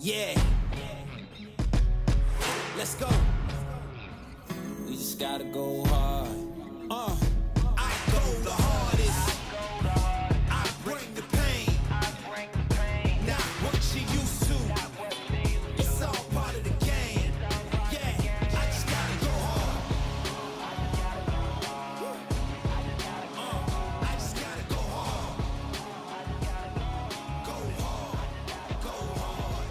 Yeah, let's go. We just gotta go hard. I go the hardest. I bring the pain. Not what you used to. It's all part of the game. Yeah, I just gotta go hard. I just gotta go hard. Go hard. Go hard.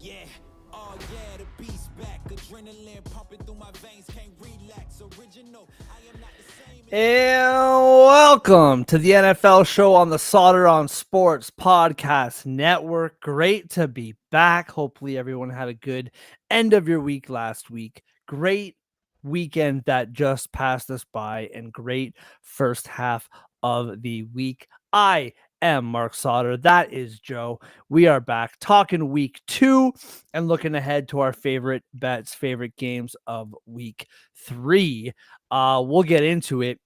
Yeah. Oh yeah, the beast back. Adrenaline pumping through my veins. Can't relax. Original. I am not the same. And welcome to the NFL show on the Solder on Sports Podcast Network. Great to be back. Hopefully, everyone had a good end of your week last week. Great weekend that just passed us by, and great first half of the week. I am Mark Sauter. That is Joe. We are back talking week 2 and looking ahead to our favorite bets, favorite games of week 3. We'll get into it.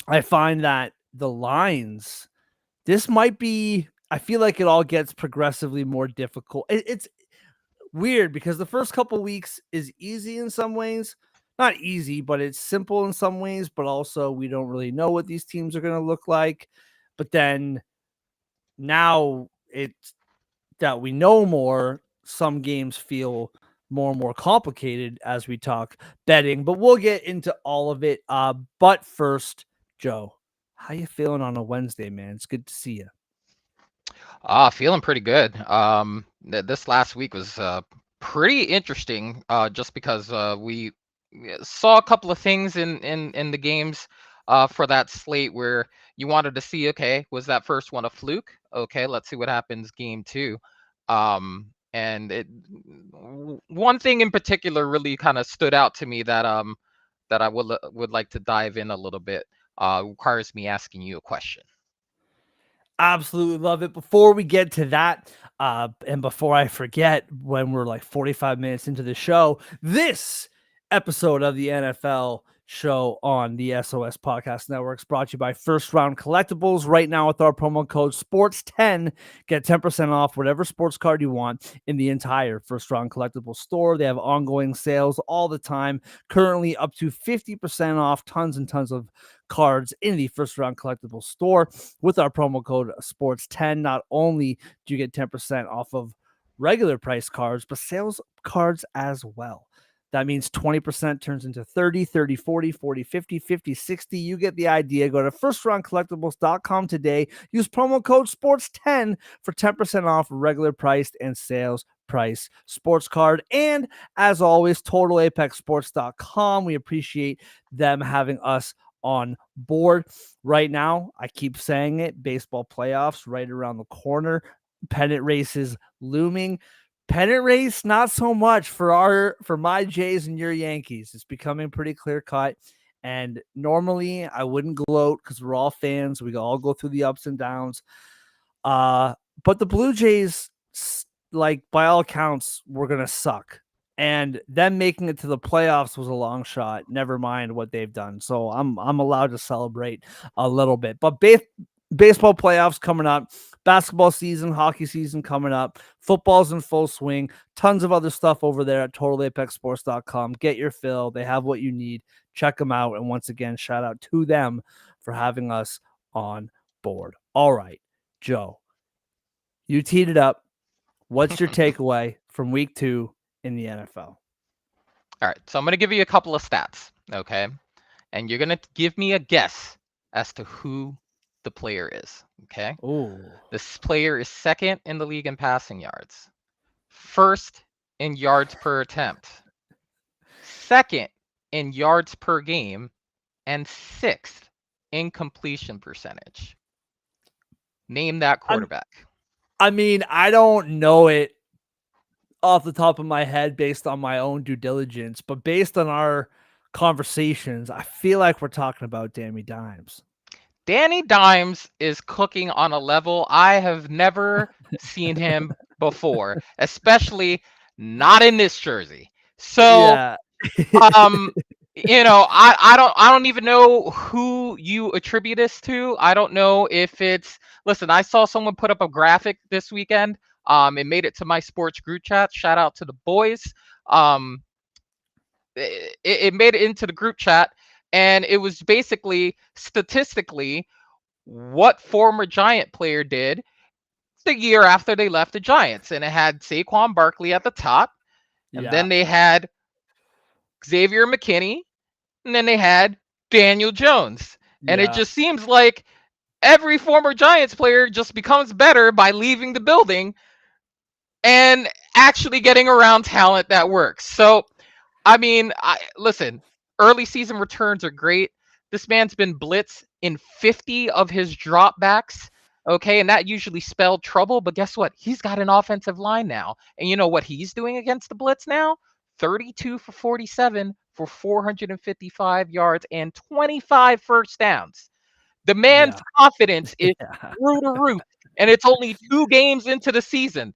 I find that the lines, this might be, I feel like it all gets progressively more difficult. It's weird because the first couple weeks is easy in some ways. Not easy, but it's simple in some ways, but also we don't really know what these teams are going to look like. But then now it's that we know more, some games feel more and more complicated as we talk betting, but we'll get into all of it. But first, Joe, how you feeling on a Wednesday, man? It's good to see you. Feeling pretty good. This last week was pretty interesting. Just because we saw a couple of things in the games for that slate where you wanted to see, okay, was that first one a fluke? Okay, let's see what happens game 2. And one thing in particular really kind of stood out to me that I would like to dive in a little bit. Requires me asking you a question. Absolutely love it. Before we get to that, and before I forget, when we're like 45 minutes into the show, this episode of the NFL show on the S.O.S Podcast Network is brought to you by First Round Collectibles. Right now, with our promo code SPORTS10, get 10% off whatever sports card you want in the entire First Round Collectibles store. They have ongoing sales all the time, currently up to 50% off, tons and tons of cards in the First Round Collectibles store. With our promo code SPORTS10, not only do you get 10% off of regular price cards, but sales cards as well. That means 20% turns into 30, 30, 40, 40, 50, 50, 60. You get the idea. Go to firstroundcollectibles.com today. Use promo code SPORTS10 for 10% off regular priced and sales price sports card. And as always, totalapexsports.com. We appreciate them having us on board. Right now, I keep saying it, baseball playoffs right around the corner. Pennant races looming. Pennant race, not so much for my Jays and your Yankees. It's becoming pretty clear cut. And normally I wouldn't gloat because we're all fans. We all go through the ups and downs. But the Blue Jays, like by all accounts, were gonna suck. And them making it to the playoffs was a long shot. Never mind what they've done. So I'm allowed to celebrate a little bit. But baseball playoffs coming up, basketball season, hockey season coming up, football's in full swing, tons of other stuff over there at totalapexsports.com. Get your fill. They have what you need. Check them out. And once again, shout out to them for having us on board. All right, Joe, you teed it up. What's your takeaway from week 2 in the NFL? All right, so I'm going to give you a couple of stats, okay? And you're going to give me a guess as to who the player is, okay? Oh, This player is second in the league in passing yards, first in yards per attempt, second in yards per game, and sixth in completion percentage. Name that quarterback. I mean, I don't know it off the top of my head based on my own due diligence, but based on our conversations, I feel like we're talking about Danny Dimes. Danny Dimes is cooking on a level I have never seen him before, especially not in this jersey. So, Yeah. I don't even know who you attribute this to. I don't know if it's, listen, I saw someone put up a graphic this weekend It made it to my sports group chat. Shout out to the boys. Um, it made it into the group chat, and it was basically statistically what former Giant player did the year after they left the Giants, and it had Saquon Barkley at the top, and Yeah. then they had Xavier McKinney, and then they had Daniel Jones. And it Yeah. just seems like every former Giants player just becomes better by leaving the building and actually getting around talent that works. So, I mean, listen, early season returns are great. This man's been blitzed in 50 of his dropbacks. Okay, and that usually spelled trouble, but guess what? He's got an offensive line now. And you know what he's doing against the blitz now? 32 for 47 for 455 yards and 25 first downs. The man's Yeah. confidence is Yeah. through the roof, and it's only 2 games into the season.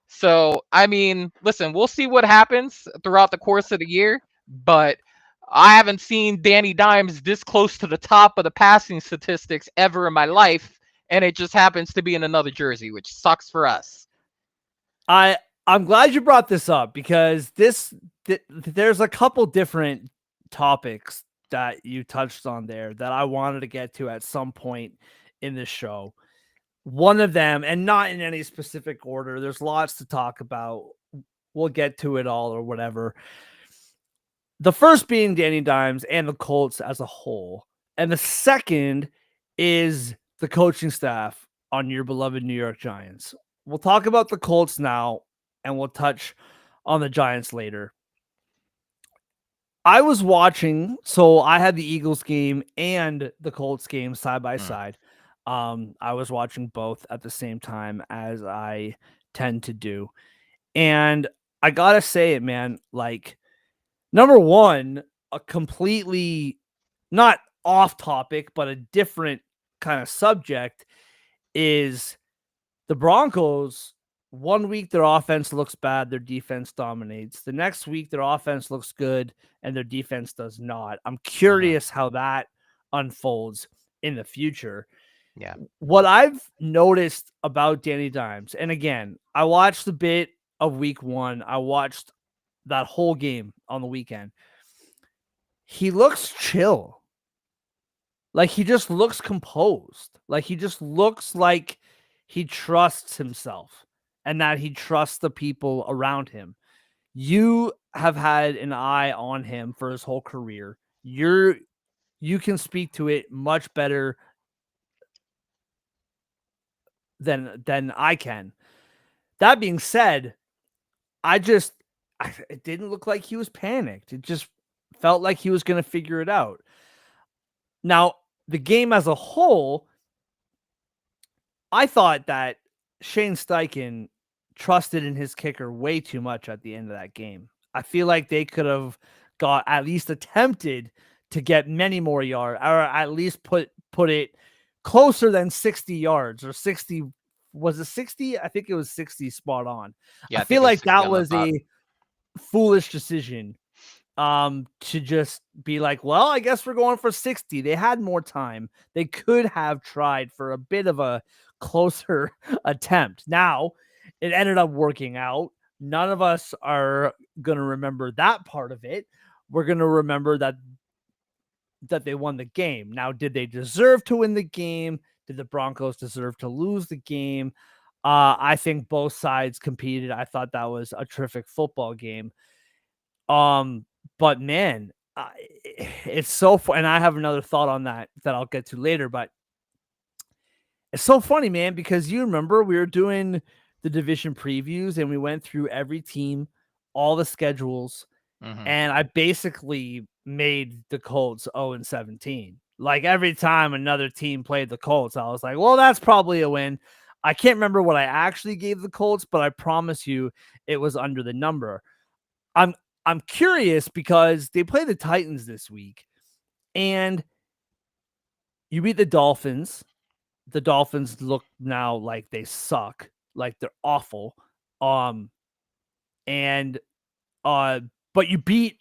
So, I mean, listen, we'll see what happens throughout the course of the year, but I haven't seen Danny Dimes this close to the top of the passing statistics ever in my life, and it just happens to be in another jersey, which sucks for us. I'm glad you brought this up because there's a couple different topics that you touched on there that I wanted to get to at some point in this show. One of them, and not in any specific order, there's lots to talk about. We'll get to it all or whatever. The first being Danny Dimes and the Colts as a whole. And the second is the coaching staff on your beloved New York Giants. We'll talk about the Colts now, and we'll touch on the Giants later. I was watching, so I had the Eagles game and the Colts game side by side. I was watching both at the same time, as I tend to do. And I gotta say it, man, like, number one, a completely not off topic, but a different kind of subject is the Broncos. 1 week their offense looks bad, their defense dominates. The next week their offense looks good and their defense does not. I'm curious how that unfolds in the future. Yeah. What I've noticed about Danny Dimes, and again, I watched a bit of week one. I watched that whole game on the weekend. He looks chill. Like, he just looks composed. Like, he just looks like he trusts himself and that he trusts the people around him. You have had an eye on him for his whole career. You can speak to it much better than I can. That being said, it didn't look like he was panicked. It just felt like he was going to figure it out. Now, the game as a whole, I thought that Shane Steichen trusted in his kicker way too much at the end of that game. I feel like they could have got at least attempted to get many more yards, or at least put it closer than 60 yards or 60. Was it 60? I think it was 60 spot on. Yeah, I feel like that on was a foolish decision to just be like, well, I guess we're going for 60. They had more time. They could have tried for a bit of a closer attempt. Now, it ended up working out. None of us are going to remember that part of it. We're going to remember that they won the game. Now, did they deserve to win the game? Did the Broncos deserve to lose the game? I think both sides competed. I thought that was a terrific football game. But man, it's so fun. And I have another thought on that I'll get to later, but it's so funny, man, because you remember we were doing the division previews and we went through every team, all the schedules, and I basically made the Colts 0-17. Like, every time another team played the Colts, I was like, well, that's probably a win. I can't remember what I actually gave the Colts, but I promise you it was under the number. I'm curious because they play the Titans this week, and you beat the Dolphins. The Dolphins look now like they suck, like they're awful. But you beat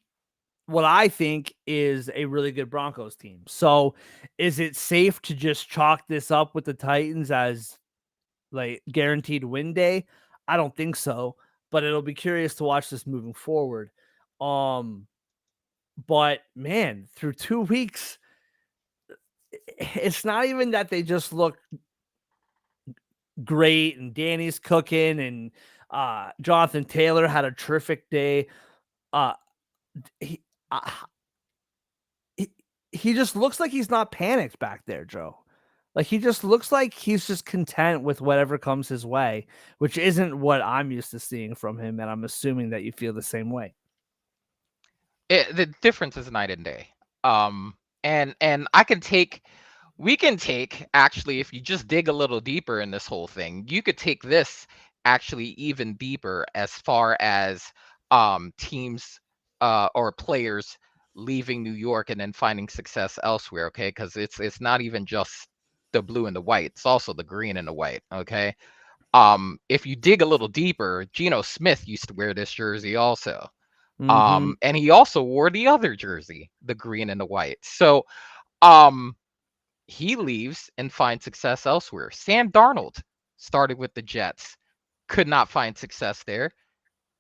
what I think is a really good Broncos team. So is it safe to just chalk this up with the Titans as like guaranteed win day? I don't think so, but it'll be curious to watch this moving forward. But man, through 2 weeks, it's not even that they just look great and Danny's cooking and Jonathan Taylor had a terrific day. He, uh, he just looks like he's not panicked back there, Joe. Like he just looks like he's just content with whatever comes his way, which isn't what I'm used to seeing from him. And I'm assuming that you feel the same way. The difference is night and day. And we can take, actually, if you just dig a little deeper in this whole thing, you could take this actually even deeper as far as teams or players leaving New York and then finding success elsewhere. Okay, because it's not even just the blue and the white; it's also the green and the white. Okay. If you dig a little deeper, Geno Smith used to wear this jersey also. And he also wore the other jersey, the green and the white. So he leaves and finds success elsewhere. Sam Darnold started with the Jets, could not find success there.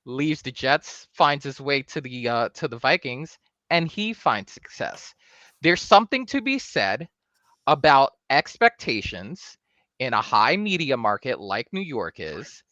Leaves the Jets, finds his way to the Vikings, and he finds success. There's something to be said about expectations in a high media market like New York is,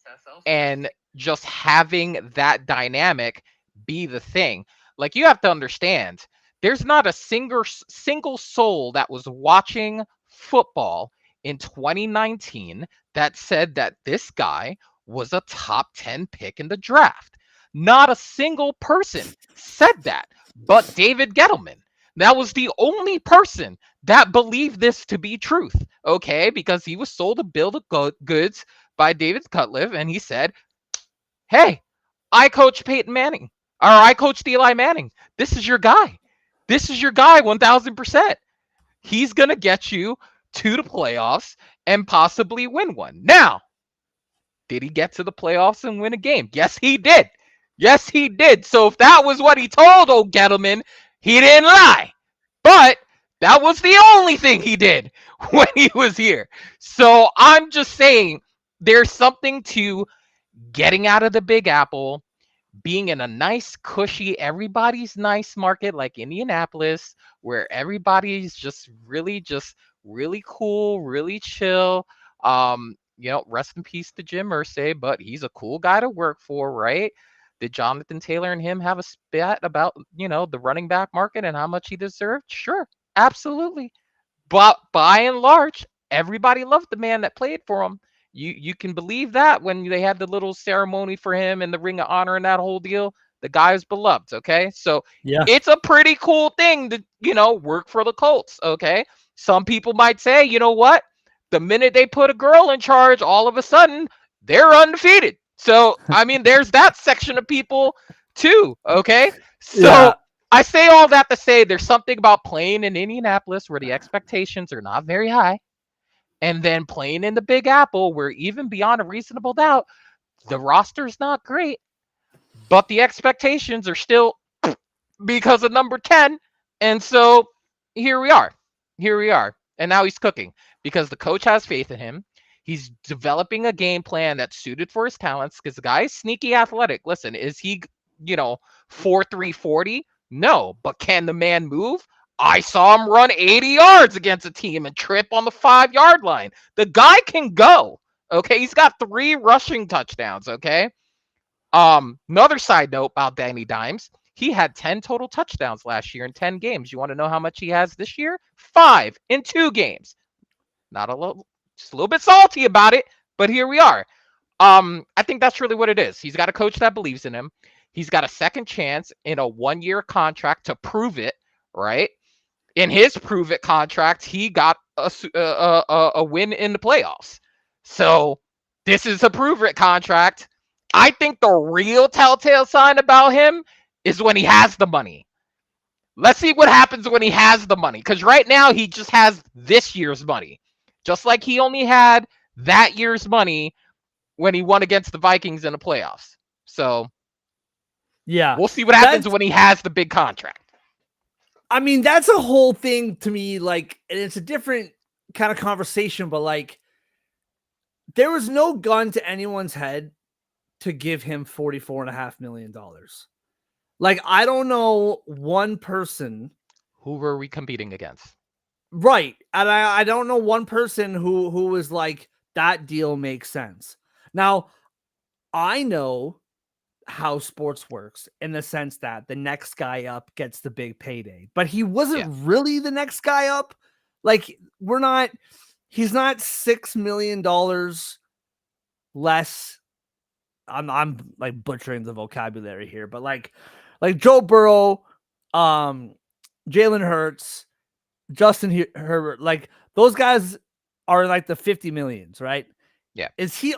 and just having that dynamic be the thing. Like, you have to understand, there's not a single soul that was watching football in 2019 that said that this guy was a top 10 pick in the draft. Not a single person said that, but David Gettleman. That was the only person that believed this to be truth, okay? Because he was sold a bill of goods by David Cutcliffe, and he said, hey, I coached Peyton Manning, or I coached Eli Manning. This is your guy. This is your guy 1,000%. He's going to get you to the playoffs and possibly win one. Now, did he get to the playoffs and win a game? Yes, he did. Yes, he did. So if that was what he told old Gettleman, he didn't lie. But that was the only thing he did when he was here. So I'm just saying, there's something to getting out of the Big Apple, being in a nice, cushy, everybody's nice market like Indianapolis, where everybody's just really cool, really chill. Rest in peace to Jim Irsay, but he's a cool guy to work for, right? Did Jonathan Taylor and him have a spat about, the running back market and how much he deserved? Sure, absolutely. But by and large, everybody loved the man that played for him. You can believe that when they had the little ceremony for him and the Ring of Honor and that whole deal, the guy is beloved. Okay, so Yeah, it's a pretty cool thing to work for the Colts. Okay, some people might say, you know what? The minute they put a girl in charge, all of a sudden they're undefeated. So I mean, there's that section of people too. Okay, so. Yeah. I say all that to say there's something about playing in Indianapolis where the expectations are not very high, and then playing in the Big Apple where even beyond a reasonable doubt, the roster's not great, but the expectations are still because of number 10. And so here we are. Here we are. And now he's cooking because the coach has faith in him. He's developing a game plan that's suited for his talents because the guy is sneaky athletic. Listen, is he, 4.3 40? No, but can the man move? I saw him run 80 yards against a team and trip on the 5-yard line. The guy can go. Okay, he's got 3 rushing touchdowns. Okay. Another side note about Danny Dimes: he had 10 total touchdowns last year in 10 games. You want to know how much he has this year? 5 in 2 games. Not a little, just a little bit salty about it, but here we are. I think that's really what it is. He's got a coach that believes in him. He's got a second chance in a 1-year contract to prove it, right? In his prove it contract, he got a win in the playoffs. So this is a prove it contract. I think the real telltale sign about him is when he has the money. Let's see what happens when he has the money. Because right now he just has this year's money. Just like he only had that year's money when he won against the Vikings in the playoffs. So yeah, we'll see what happens when he has the big contract. I mean, that's a whole thing to me. Like, and it's a different kind of conversation, but like, there was no gun to anyone's head to give him $44.5 million. Like, I don't know one person. Who were we competing against? Right. And I don't know one person who was like, that deal makes sense. Now, I know how sports works in the sense that the next guy up gets the big payday, but he wasn't really the next guy up. Like, he's not $6 million less. I'm like butchering the vocabulary here, but like Joe Burrow, Jalen Hurts, Justin Herbert, like those guys are like the 50 millions, right? Yeah. Is he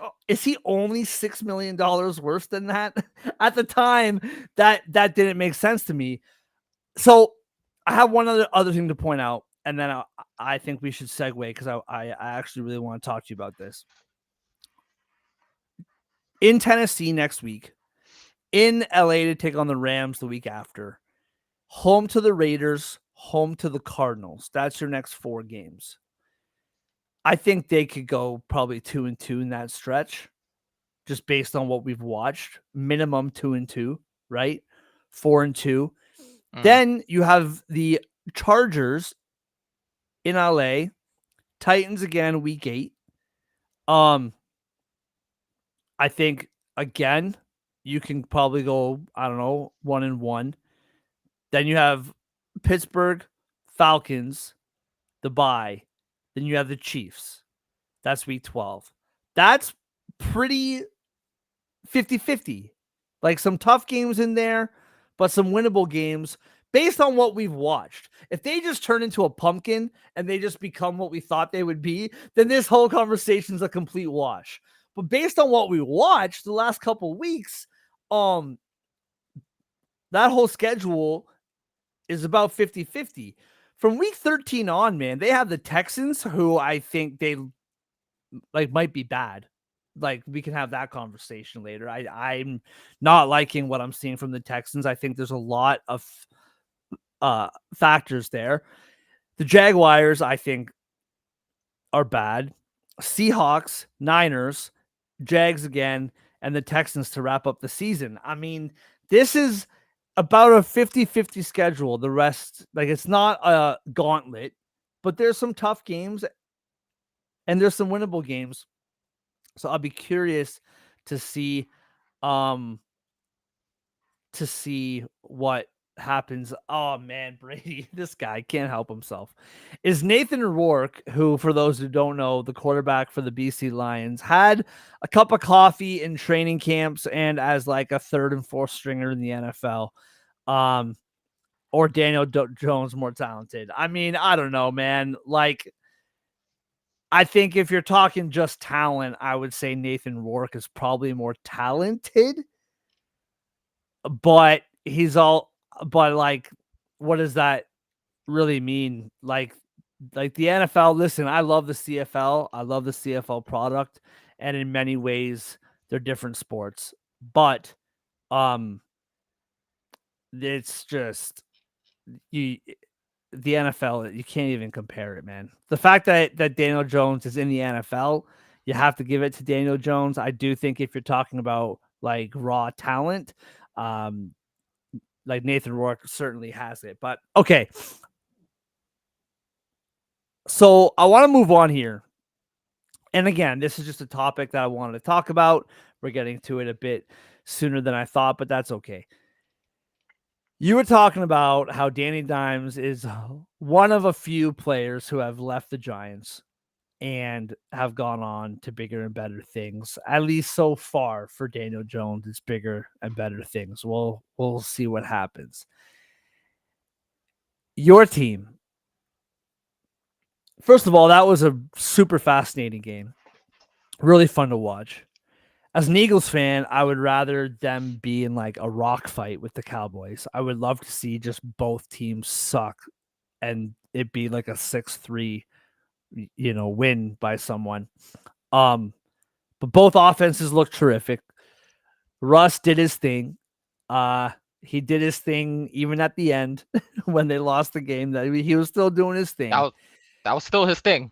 only $6 million worse than that? At the time, that didn't make sense to me. So I have one other thing to point out, and then I think we should segue because I actually really want to talk to you about this. In Tennessee next week, in LA to take on the Rams the week after, home to the Raiders, home to the Cardinals. That's your next 4 games. I think they could go probably 2-2 in that stretch, just based on what we've watched. Minimum 2-2, right? 4-2. Then you have the Chargers in LA, Titans again week 8. I think again you can probably go, I don't know, 1-1. Then you have Pittsburgh, Falcons, the bye. Then you have the Chiefs. That's week 12. That's pretty 50-50. Like some tough games in there, but some winnable games based on what we've watched. If they just turn into a pumpkin and they just become what we thought they would be, then this whole conversation is a complete wash. But based on what we watched the last couple of weeks, that whole schedule is about 50-50. From week 13 on, man, they have the Texans, who I think they like might be bad. Like, we can have that conversation later. I'm not liking what I'm seeing from the Texans. I think there's a lot of factors there. The Jaguars, I think, are bad. Seahawks, Niners, Jags again, and the Texans to wrap up the season. I mean, this is about a 50-50 schedule. The rest, like, it's not a gauntlet, but there's some tough games and there's some winnable games. So I'll be curious to see what happens. Oh man, Brady, this guy can't help himself. Is Nathan Rourke, who, for those who don't know, the quarterback for the BC Lions, had a cup of coffee in training camps and as like a 3rd and 4th stringer in the NFL. Or Daniel Jones more talented. I mean, I don't know, man. Like, I think if you're talking just talent, I would say Nathan Rourke is probably more talented, but like, what does that really mean? Like the NFL, listen, I love the CFL. I love the CFL product. And in many ways they're different sports, but, it's just, the NFL, you can't even compare it, man. The fact that Daniel Jones is in the NFL, you have to give it to Daniel Jones. I do think if you're talking about like raw talent, like Nathan Rourke certainly has it. But okay. So I want to move on here. And again, this is just a topic that I wanted to talk about. We're getting to it a bit sooner than I thought, but that's okay. You were talking about how Danny Dimes is one of a few players who have left the Giants and have gone on to bigger and better things. At least so far for Daniel Jones, it's bigger and better things. We'll see what happens. Your team. First of all, that was a super fascinating game. Really fun to watch. As an Eagles fan, I would rather them be in like a rock fight with the Cowboys. I would love to see just both teams suck and it be like a 6-3, win by someone. But both offenses look terrific. Russ did his thing. He did his thing even at the end when they lost the game. That he was still doing his thing. That was still his thing.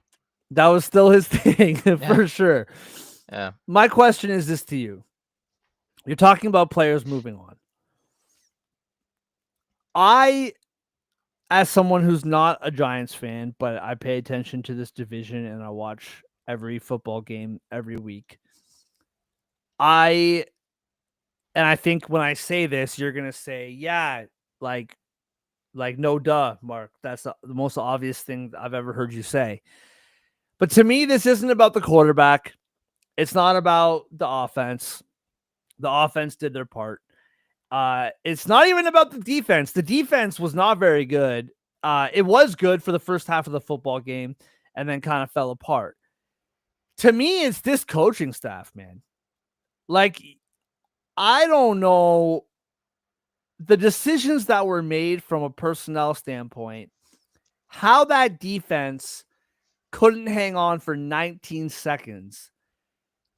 That was still his thing for sure. Yeah. My question is this to you. You're talking about players moving on. I, as someone who's not a Giants fan, but I pay attention to this division and I watch every football game every week. I think when I say this, you're gonna say, yeah, like no duh, Mark. That's the most obvious thing I've ever heard you say. But to me, this isn't about the quarterback. It's not about the offense. The offense did their part. It's not even about the defense. The defense was not very good. It was good for the first half of the football game and then kind of fell apart. To me, it's this coaching staff, man. Like, I don't know the decisions that were made from a personnel standpoint, how that defense couldn't hang on for 19 seconds.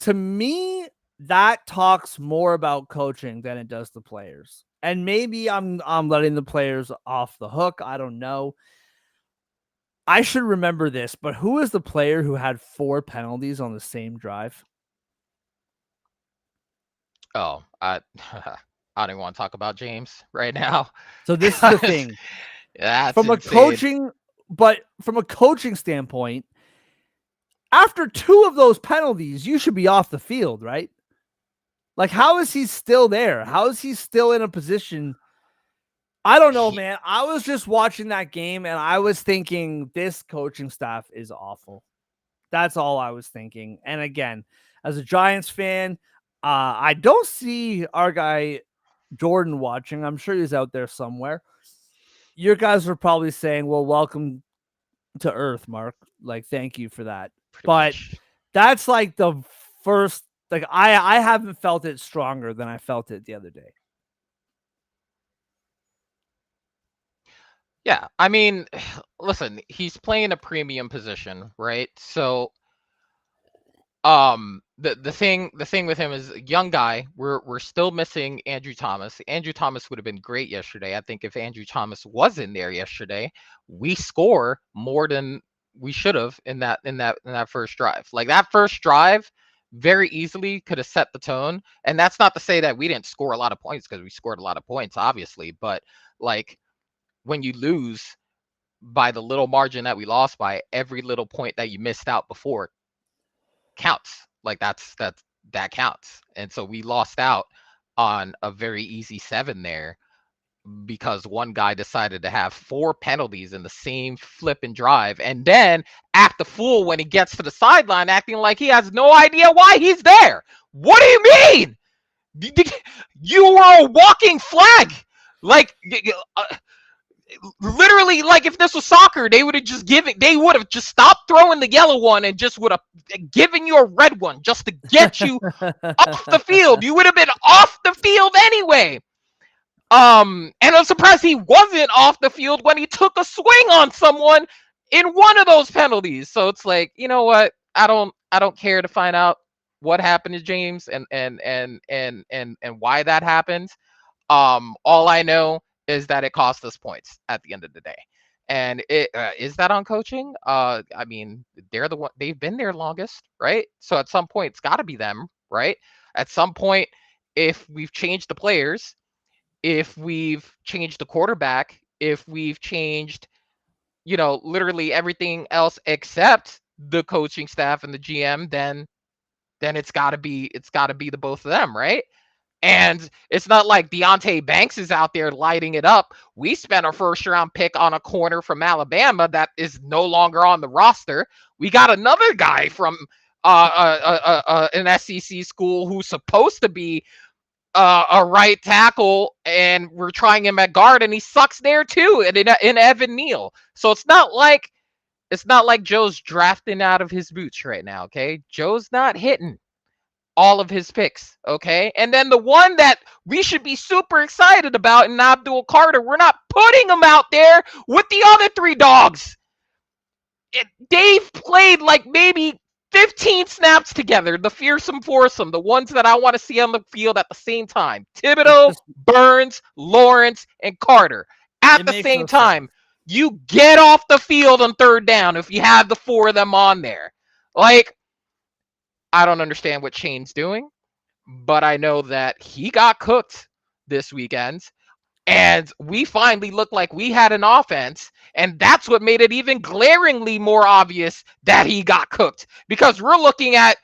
To me, that talks more about coaching than it does the players. And maybe I'm letting the players off the hook. I don't know. I should remember this, but who is the player who had 4 penalties on the same drive? Oh, I I don't even want to talk about James right now. So this is the thing. That's From a insane. coaching standpoint, after 2 of those penalties, you should be off the field, right? Like, how is he still there? How is he still in a position? I don't know, man. I was just watching that game and I was thinking this coaching staff is awful. That's all I was thinking. And again, as a Giants fan, I don't see our guy Jordan watching. I'm sure he's out there somewhere. Your guys were probably saying, well, welcome to Earth, Mark. Like, thank you for that. Pretty But much. that's like the first, like, I haven't felt it stronger than I felt it the other day. Yeah, I mean, listen, he's playing a premium position, right? So, the thing with him is a young guy. We're still missing Andrew Thomas. Andrew Thomas would have been great yesterday. I think if Andrew Thomas was in there yesterday, we score more than we should have in that first drive. Like that first drive very easily could have set the tone. And that's not to say that we didn't score a lot of points, because we scored a lot of points, obviously, but like when you lose by the little margin that we lost by, every little point that you missed out before counts. Like that counts. And so we lost out on a very easy 7 there because one guy decided to have 4 penalties in the same flip and drive, and then act the fool when he gets to the sideline, acting like he has no idea why he's there. What do you mean? You were a walking flag. Like, literally, like if this was soccer, they would have just stopped throwing the yellow one and just would have given you a red one just to get you off the field. You would have been off the field anyway. And I'm surprised he wasn't off the field when he took a swing on someone in one of those penalties. So it's like, you know what? I don't care to find out what happened to James and why that happened. All I know is that it cost us points at the end of the day. And it is that on coaching? I mean, they've been there longest, right? So at some point, it's got to be them, right? At some point, if we've changed the players, if we've changed the quarterback, if we've changed, literally everything else except the coaching staff and the GM, then it's got to be the both of them, right? And it's not like Deontay Banks is out there lighting it up. We spent our first round pick on a corner from Alabama that is no longer on the roster. We got another guy from an SEC school who's supposed to be a right tackle, and we're trying him at guard, and he sucks there too. And in Evan Neal, so it's not like Joe's drafting out of his boots right now. Okay, Joe's not hitting all of his picks, okay? And then the one that we should be super excited about in Abdul Carter, we're not putting him out there with the other 3 dogs. They've played like maybe 15 snaps together, the fearsome foursome, the ones that I want to see on the field at the same time. Thibodeau, Burns, Lawrence, and Carter at the same time. You get off the field on 3rd down if you have the 4 of them on there. Like, I don't understand what Shane's doing. but I know that he got cooked this weekend. And we finally looked like we had an offense. And that's what made it even glaringly more obvious that he got cooked. Because we're looking at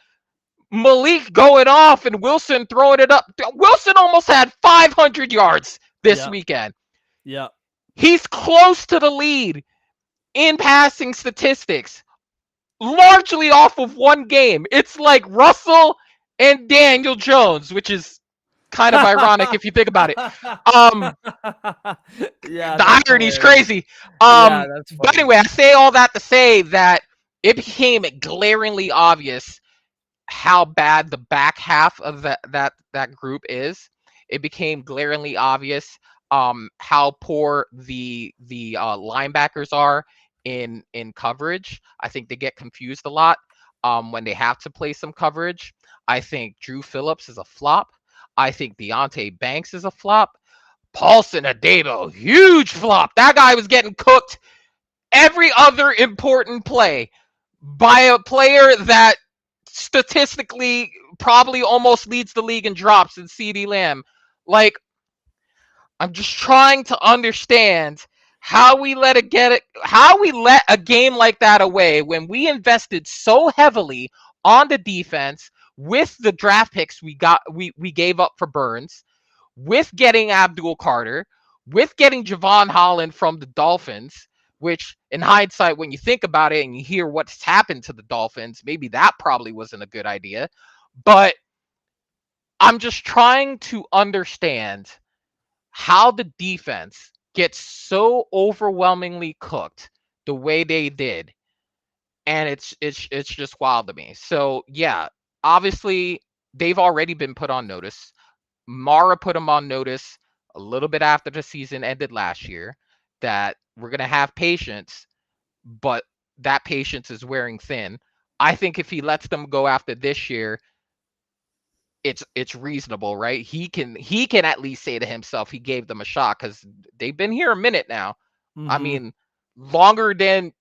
Malik going off and Wilson throwing it up. Wilson almost had 500 yards this Yeah. weekend. Yeah. He's close to the lead in passing statistics, largely off of one game. It's like Russell and Daniel Jones, which is kind of ironic if you think about it. Yeah, The that's irony is hilarious. crazy. Yeah, that's But funny. anyway, I say all that to say that it became glaringly obvious how bad the back half of that group is. It became glaringly obvious how poor the linebackers are in coverage. I think they get confused a lot when they have to play some coverage. I think Drew Phillips is a flop. I think Deontay Banks is a flop. Paulson Adebo, huge flop. That guy was getting cooked every other important play by a player that statistically probably almost leads the league in drops in CD Lamb. Like, I'm just trying to understand how we let a game like that away when we invested so heavily on the defense with the draft picks we gave up for Burns, with getting Abdul Carter, with getting Javon Holland from the Dolphins, which in hindsight, when you think about it and you hear what's happened to the Dolphins, maybe that probably wasn't a good idea. But I'm just trying to understand how the defense gets so overwhelmingly cooked the way they did. And it's just wild to me. So yeah, obviously they've already been put on notice. Mara put them on notice a little bit after the season ended last year that we're going to have patience, but that patience is wearing thin. I think if he lets them go after this year, it's reasonable, right? He can at least say to himself he gave them a shot cuz they've been here a minute now. I Mhm. mean, longer than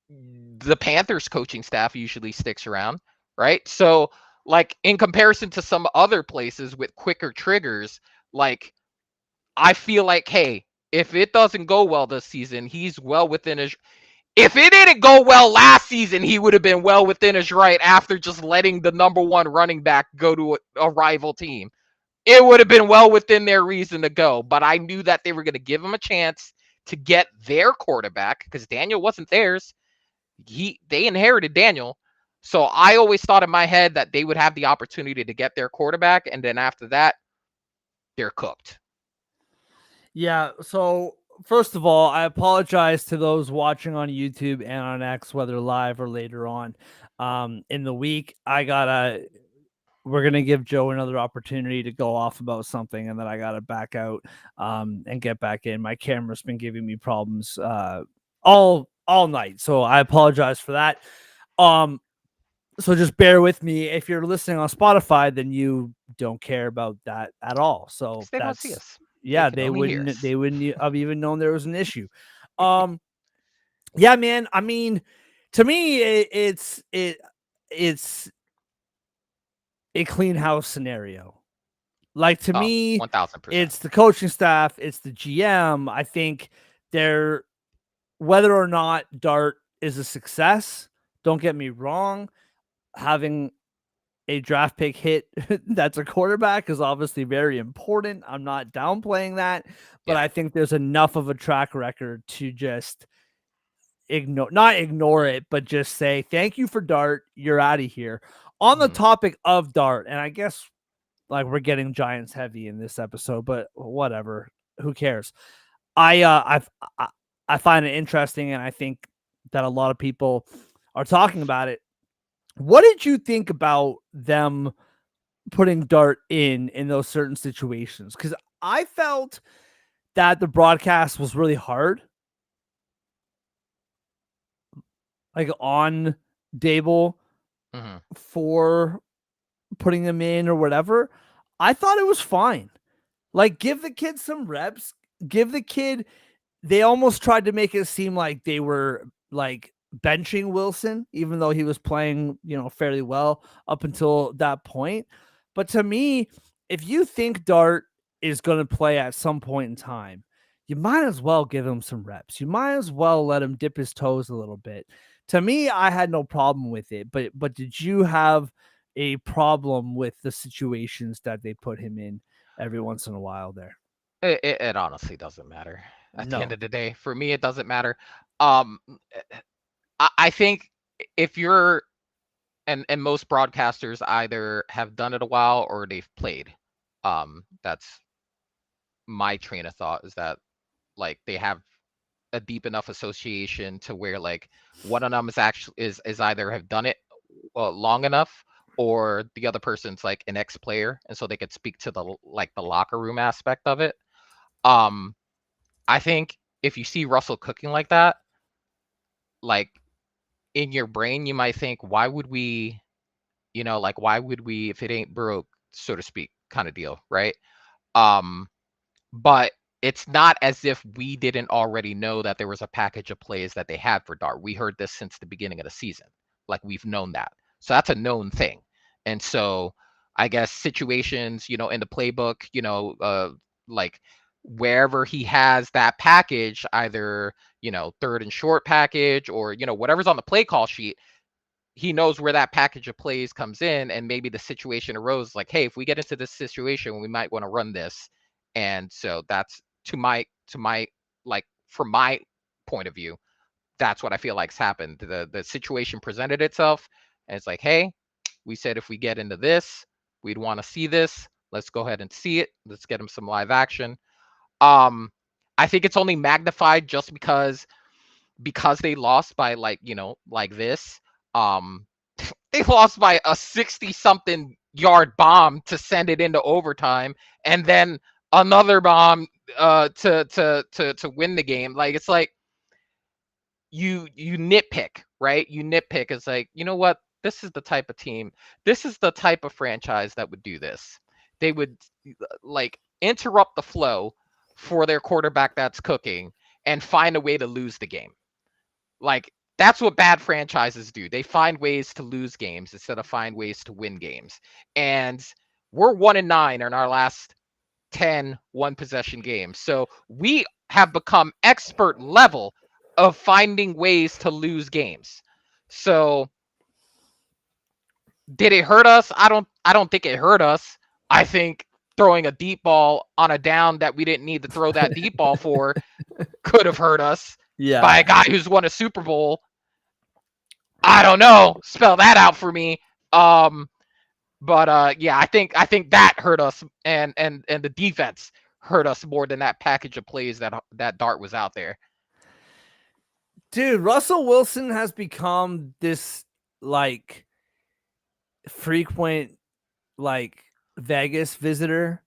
the Panthers coaching staff usually sticks around, right? So, like in comparison to some other places with quicker triggers, like I feel like, hey, if it doesn't go well this season, he's well within his. If it didn't go well last season, he would have been well within his right after just letting the number one running back go to a rival team. It would have been well within their reason to go. But I knew that they were going to give him a chance to get their quarterback because Daniel wasn't theirs. They inherited Daniel. So I always thought in my head that they would have the opportunity to get their quarterback, and then after that, they're cooked. Yeah, so first of all, I apologize to those watching on YouTube and on X, whether live or later on in the week. We're gonna give Joe another opportunity to go off about something, and then I gotta back out and get back in. My camera's been giving me problems all night, so I apologize for that. So just bear with me. If you're listening on Spotify, then you don't care about that at all. So They don't see that's us. They yeah, can only hear us. they wouldn't have even known there was an issue. Um yeah, man. I mean, to me it's a clean house scenario. Like to Oh, me, 1000%. it's the coaching staff, it's the GM. I think they're whether or not Dart is a success, don't get me wrong, having a draft pick hit that's a quarterback is obviously very important. I'm not downplaying that, but Yeah. I think there's enough of a track record to just not ignore it, but just say thank you for Dart. You're out of here. On the Mhm. topic of Dart, and I guess like we're getting Giants heavy in this episode, but whatever. Who cares? I find it interesting, and I think that a lot of people are talking about it. What did you think about them putting Dart in those certain situations? Because I felt that the broadcast was really hard, like on Dable Mhm. for putting them in or whatever. I thought it was fine. Like, give the kid some reps. Give the kid. They almost tried to make it seem like they were like benching Wilson, even though he was playing, fairly well up until that point. But to me, if you think Dart is going to play at some point in time, you might as well give him some reps. You might as well let him dip his toes a little bit. To me, I had no problem with it, but did you have a problem with the situations that they put him in every once in a while there? It honestly doesn't matter. At the end No. of the day, for me, it doesn't matter. Um, I think if you're and most broadcasters either have done it a while or they've played. That's my train of thought is that like they have a deep enough association to where like one of them is actually is either have done it long enough or the other person's like an ex-player and so they could speak to the like the locker room aspect of it. Um, I think if you see Russell cooking like that, like in your brain you might think, why would we, like why would we if it ain't broke, so to speak, kind of deal, right? Um, but it's not as if we didn't already know that there was a package of plays that they had for Dart. We heard this since the beginning of the season. Like we've known that. So that's a known thing. And so I guess situations, in the playbook, like wherever he has that package, either, third and short package or, whatever's on the play call sheet, he knows where that package of plays comes in, and maybe the situation arose like, hey, if we get into this situation, we might want to run this. And so that's to my like from my point of view, that's what I feel like's happened. The situation presented itself, and it's like, hey, we said if we get into this, we'd want to see this. Let's go ahead and see it. Let's get him some live action. Um, I think it's only magnified just because they lost by like like this. Um, they lost by a 60 something yard bomb to send it into overtime, and then another bomb to win the game. Like it's like you nitpick, right? You nitpick. It's like, you know what? This is the type of team. This is the type of franchise that would do this. They would like interrupt the flow for their quarterback that's cooking and find a way to lose the game. Like that's what bad franchises do. They find ways to lose games instead of find ways to win games. And we're 1-9 in our last 10 one possession games. So we have become expert level of finding ways to lose games. So did it hurt us? I don't think it hurt us. I think throwing a deep ball on a down that we didn't need to throw that deep ball for could have hurt us by a guy who's won a Super Bowl. I don't know. Spell that out for me. But yeah, I think that hurt us, and the defense hurt us more than that package of plays that Dart was out there. Dude, Russell Wilson has become this like frequent like Vegas visitor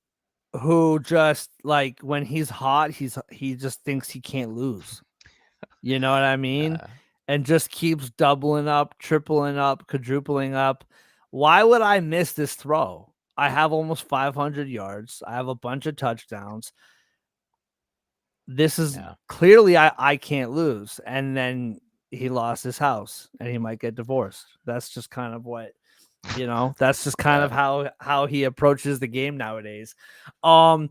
who just like when he's hot, he just thinks he can't lose. You know what I mean? Uh, And just keeps doubling up, tripling up, quadrupling up. Why would I miss this throw? I have almost 500 yards. I have a bunch of touchdowns. This is yeah, clearly I can't lose. And then he lost his house and he might get divorced. That's just kind of what, that's just kind yeah, of how he approaches the game nowadays. All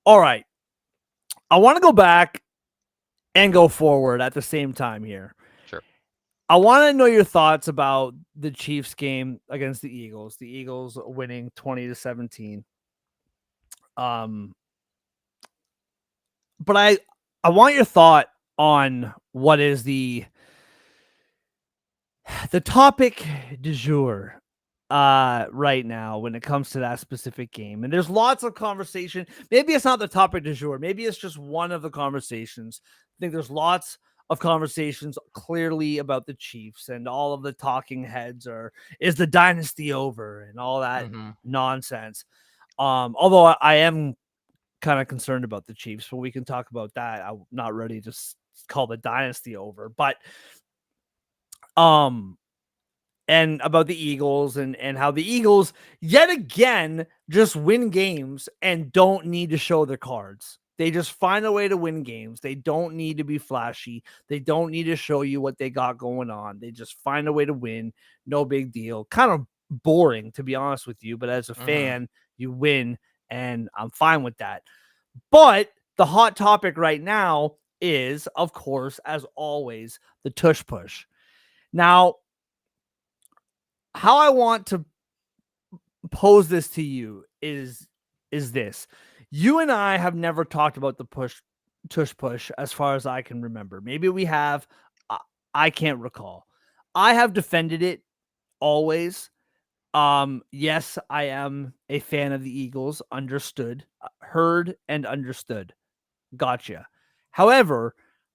right. I want to go back and go forward at the same time here. sure. I want to know your thoughts about the Chiefs game against the Eagles. The Eagles winning 20-17. But I want your thought on what is the topic du jour right now when it comes to that specific game. And there's lots of conversation. Maybe it's not the topic du jour. Maybe it's just one of the conversations. I think there's lots of conversations clearly about the Chiefs, and all of the talking heads is the dynasty over and all that Mm-hmm. nonsense. Although I am kind of concerned about the Chiefs, but we can talk about that. I'm not ready to call the dynasty over, but and about the Eagles and how the Eagles yet again just win games and don't need to show their cards. They just find a way to win games. They don't need to be flashy. They don't need to show you what they got going on. They just find a way to win. No big deal. Kind of boring, to be honest with you. But as a Mhm. fan, you win, and I'm fine with that. But the hot topic right now is, of course, as always, the tush push. Now, how I want to pose this to you is this. You and I have never talked about the tush push as far as I can remember. Maybe we have. I, I can't recall. I have defended it always. Yes, I am a fan of the Eagles. Understood, heard, and understood. Gotcha. However,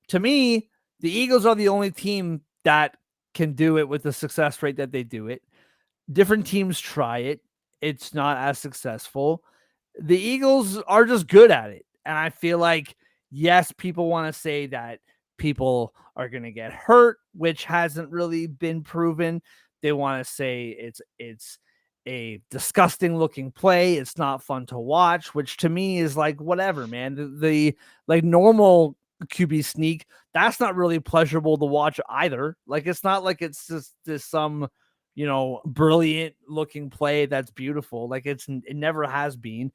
to me, the Eagles are the only team that can do it with the success rate that they do it. Different teams try it. It's not as successful. The Eagles are just good at it. And I feel like, yes, people want to say that people are going to get hurt, which hasn't really been proven. They want to say it's a disgusting looking play. It's not fun to watch, which to me is like whatever, man. The like normal QB sneak, that's not really pleasurable to watch either. Like it's not like it's just this some brilliant looking play that's beautiful. Like it never has been.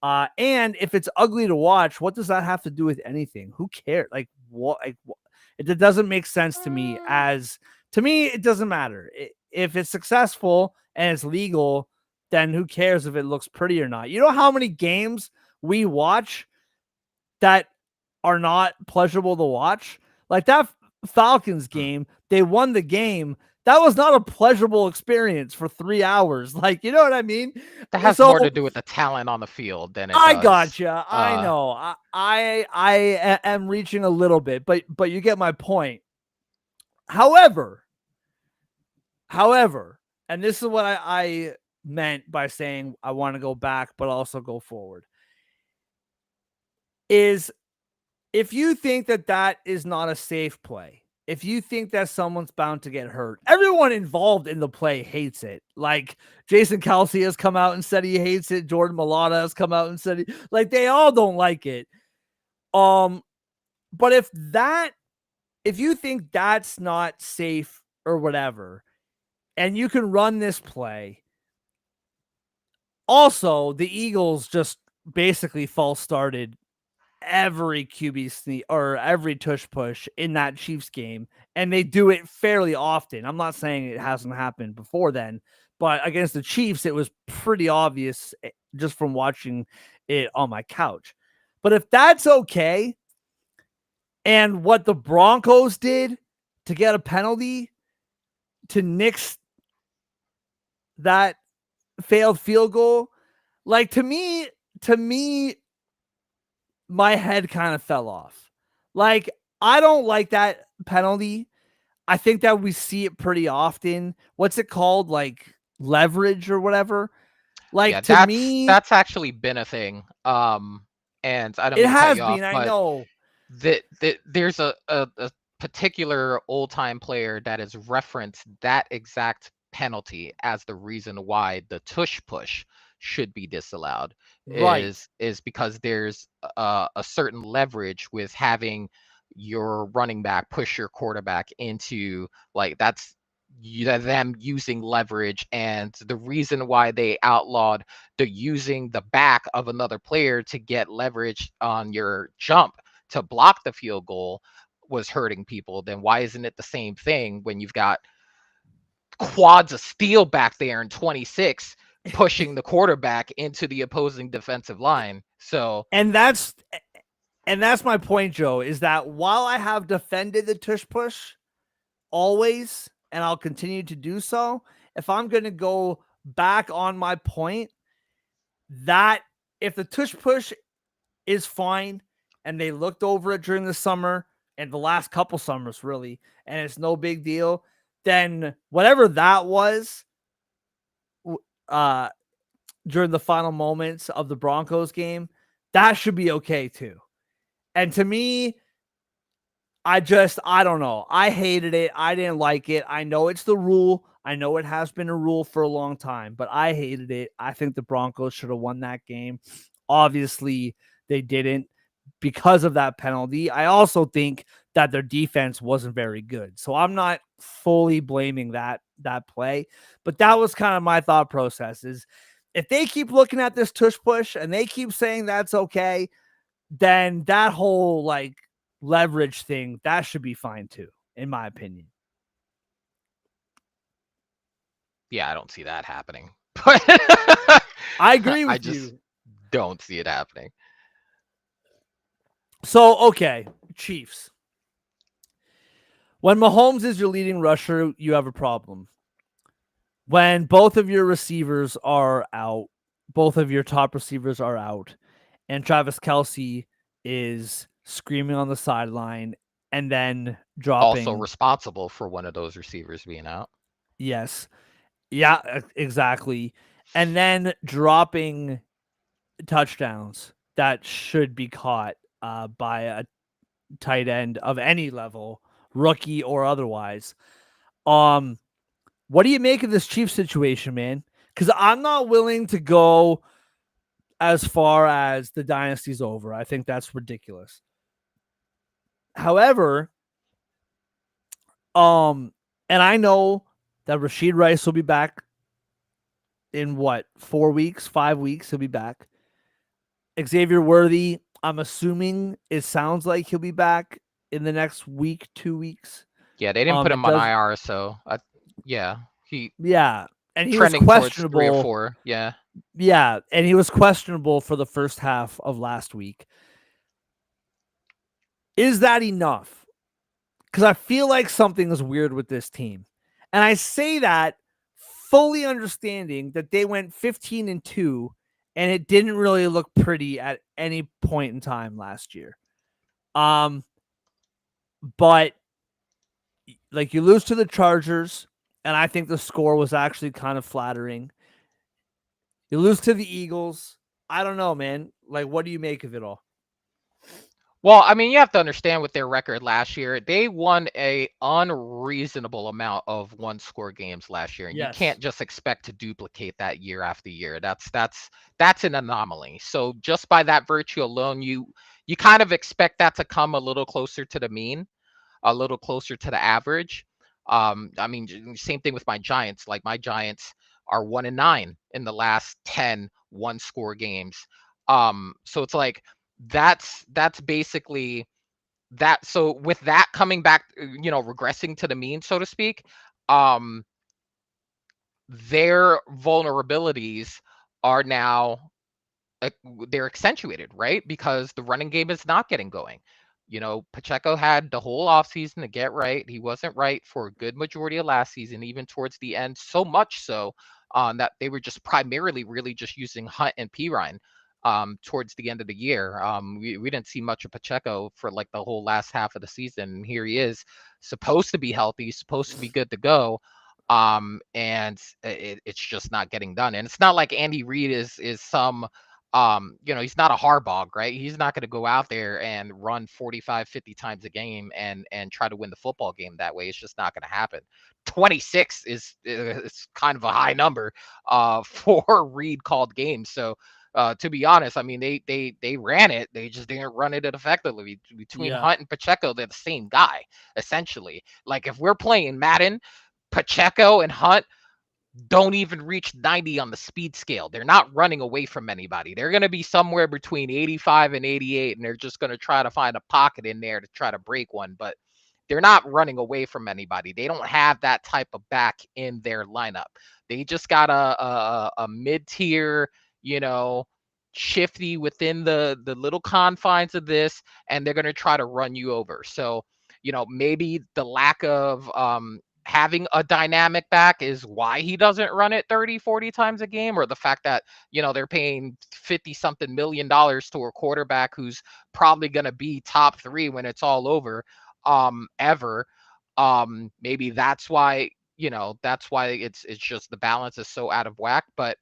And if it's ugly to watch, what does that have to do with anything? Who cares? Like what? It doesn't make sense to me. To me, it doesn't matter if it's successful and it's legal. Then who cares if it looks pretty or not? You know how many games we watch that are not pleasurable to watch? Like that Falcons game, they won the game. That was not a pleasurable experience for 3 hours. Like, you know what I mean? That has So more to do with the talent on the field than it I does. gotcha. I know. I am reaching a little bit, but you get my point. However, and this is what I meant by saying I want to go back, but also go forward, is if you think that is not a safe play, if you think that someone's bound to get hurt, everyone involved in the play hates it. Like Jason Kelsey has come out and said he hates it. Jordan Mailata has come out and said like they all don't like it. But if you think that's not safe or whatever, and you can run this play, also the Eagles just basically false started every QB sneak or every tush push in that Chiefs game, and they do it fairly often. I'm not saying it hasn't happened before then, but against the Chiefs, it was pretty obvious just from watching it on my couch. But if that's okay, and what the Broncos did to get a penalty to nix that failed field goal, like to me, my head kind of fell off. Like, I don't like that penalty. I think that we see it pretty often. What's it called? Like leverage or whatever. Yeah, Like to me, that's actually been a thing. And I don't it mean to cut has you off, been. I but know. there's a particular old time player that has referenced that exact penalty as the reason why the tush push should be disallowed Right. is because there's a certain leverage with having your running back push your quarterback into like them using leverage, and the reason why they outlawed the using the back of another player to get leverage on your jump to block the field goal was hurting people. Then why isn't it the same thing when you've got quads of steel back there in 26 pushing the quarterback into the opposing defensive line? So And that's my point, Joe, is that while I have defended the tush push always, and I'll continue to do so, if I'm going to go back on my point, that if the tush push is fine and they looked over it during the summer and the last couple summers, really, and it's no big deal, then whatever that was uh, during the final moments of the Broncos game, that should be okay too. And to me, I don't know. I hated it. I didn't like it. I know it's the rule. I know it has been a rule for a long time, but I hated it. I think the Broncos should have won that game. Obviously, they didn't because of that penalty. I also think that their defense wasn't very good. So I'm not fully blaming that that play. But that was kind of my thought process is if they keep looking at this tush push and they keep saying that's okay, then that whole like leverage thing, that should be fine too, in my opinion. Yeah, I don't see that happening. But I agree I with just you. don't see it happening. So, okay, Chiefs. When Mahomes is your leading rusher, you have a problem. When both of your receivers are out, both of your top receivers are out, and Travis Kelce is screaming on the sideline and then Also dropping. responsible for one of those receivers being out. Yes. Yeah, exactly. And then dropping touchdowns that should be caught by a tight end of any level, rookie or otherwise. Um, what do you make of this Chiefs situation, man? Because I'm not willing to go as far as the dynasty's over. I think that's ridiculous. However, and I know that Rashid Rice will be back in what 4 weeks, 5 weeks. He'll be back. Xavier Worthy, I'm assuming it sounds like he'll be back in the next week, 2 weeks. Yeah, they didn't put It him on does, IR, so yeah, he yeah, and he was trending towards 3 or questionable. 4. Yeah. Yeah, and he was questionable for the first half of last week. Is that enough? Because I feel like something is weird with this team, and I say that fully understanding that they went 15-2, and it didn't really look pretty at any point in time last year. But like you lose to the Chargers, and I think the score was actually kind of flattering. You lose to the Eagles. I don't know, man. Like, what do you make of it all? Well, I mean, you have to understand with their record last year, they won a unreasonable amount of one-score games last year, and you Yes. can't just expect to duplicate that year after year. That's an anomaly. So just by that virtue alone, you kind of expect that to come a little closer to the mean, a little closer to the average. I mean, same thing with my Giants. Like my Giants are 1-9 in the last 10 one-score games. So it's like that's basically that. So with that coming back, regressing to the mean, so to speak, um, their vulnerabilities are now uh, they're accentuated, right? Because the running game is not getting going. Pacheco had the whole offseason to get right. He wasn't right for a good majority of last season, even towards the end, so much so that they were just primarily really just using Hunt and Pirine towards the end of the year. We didn't see much of Pacheco for like the whole last half of the season. And here he is, supposed to be healthy, supposed to be good to go. And it's just not getting done. And it's not like Andy Reid is some he's not a harbog, right? He's not going to go out there and run 45, 50 times a game and try to win the football game that way. It's just not going to happen. 26 is kind of a high number for Reed called games. So to be honest, I mean they ran it. They just didn't run it effectively. Between Yeah. Hunt and Pacheco, they're the same guy essentially. Like if we're playing Madden, Pacheco and Hunt don't even reach 90 on the speed scale. They're not running away from anybody. They're going to be somewhere between 85 and 88, and they're just going to try to find a pocket in there to try to break one. But they're not running away from anybody. They don't have that type of back in their lineup. They just got a mid-tier, shifty within the little confines of this, and they're going to try to run you over. So, maybe the lack of having a dynamic back is why he doesn't run it 30, 40 times a game, or the fact that, they're paying 50 something $million to a quarterback who's probably going to be top 3 when it's all over, ever. Maybe that's why it's just the balance is so out of whack. But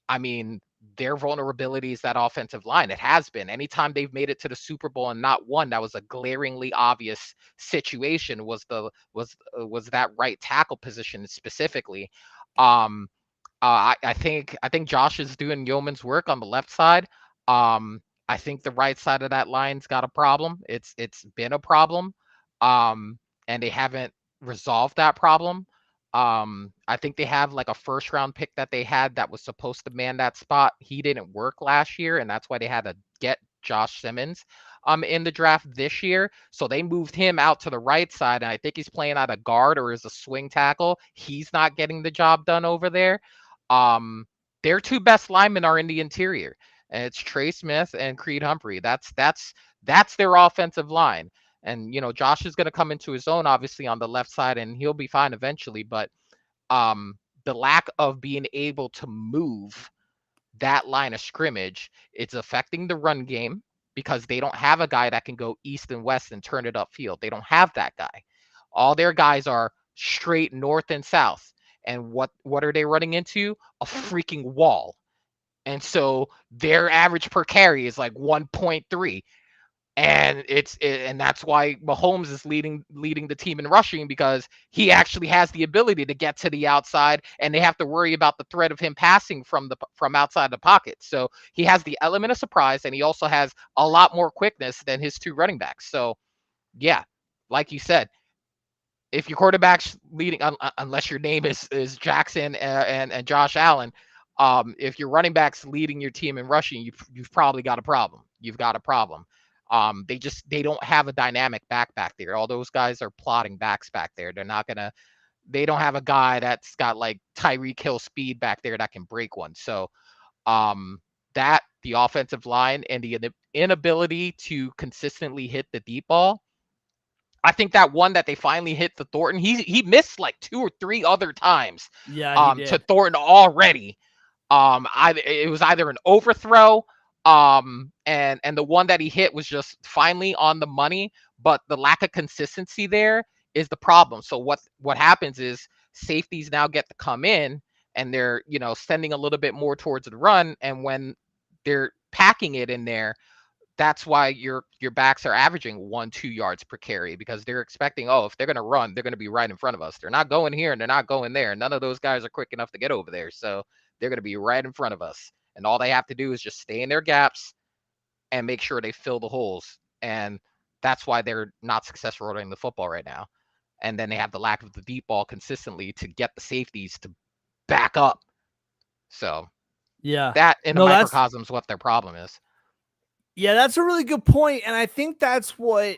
I mean, their vulnerability is that offensive line. It has been. Anytime they've made it to the Super Bowl and not won, that was a glaringly obvious situation. Was that right tackle position specifically? Um, I think Josh is doing yeoman's work on the left side. I think the right side of that line's got a problem. It's been a problem, and they haven't resolved that problem. I think they have like a first round pick that they had that was supposed to man that spot. He didn't work last year, and that's why they had to get Josh Simmons in the draft this year. So they moved him out to the right side, and I think he's playing out of guard or as a swing tackle. He's not getting the job done over there. Um, their two best linemen are in the interior, and it's Trey Smith and Creed Humphrey. That's their offensive line. And Josh is going to come into his own, obviously, on the left side, and he'll be fine eventually. But the lack of being able to move that line of scrimmage, it's affecting the run game because they don't have a guy that can go east and west and turn it upfield. They don't have that guy. All their guys are straight north and south. And what are they running into? A freaking wall. And so their average per carry is like 1.3. And that's why Mahomes is leading the team in rushing, because he actually has the ability to get to the outside, and they have to worry about the threat of him passing from outside the pocket. So he has the element of surprise, and he also has a lot more quickness than his two running backs. So yeah, like you said, if your quarterback's leading, unless your name is Jackson and Josh Allen, if your running back's leading your team in rushing, you've probably got a problem. You've got a problem. They don't have a dynamic back there. All those guys are plotting backs back there. They don't have a guy that's got like Tyreek Hill speed back there that can break one. So that the offensive line and the inability to consistently hit the deep ball. I think that one that they finally hit to Thornton, he missed like 2 or 3 other times Yeah, he to did. Thornton already. It was either an overthrow, and the one that he hit was just finally on the money, but the lack of consistency there is the problem. So what happens is safeties now get to come in, and they're sending a little bit more towards the run, and when they're packing it in there, that's why your backs are averaging 1-2 yards per carry, because they're expecting, oh, if they're going to run, they're going to be right in front of us. They're not going here and they're not going there. None of those guys are quick enough to get over there. So they're going to be right in front of us. And all they have to do is just stay in their gaps and make sure they fill the holes. And that's why they're not successful running the football right now. And then they have the lack of the deep ball consistently to get the safeties to back up. So Yeah. that in a No, microcosm is what their problem is. yeah, that's a really good point, and I think that's what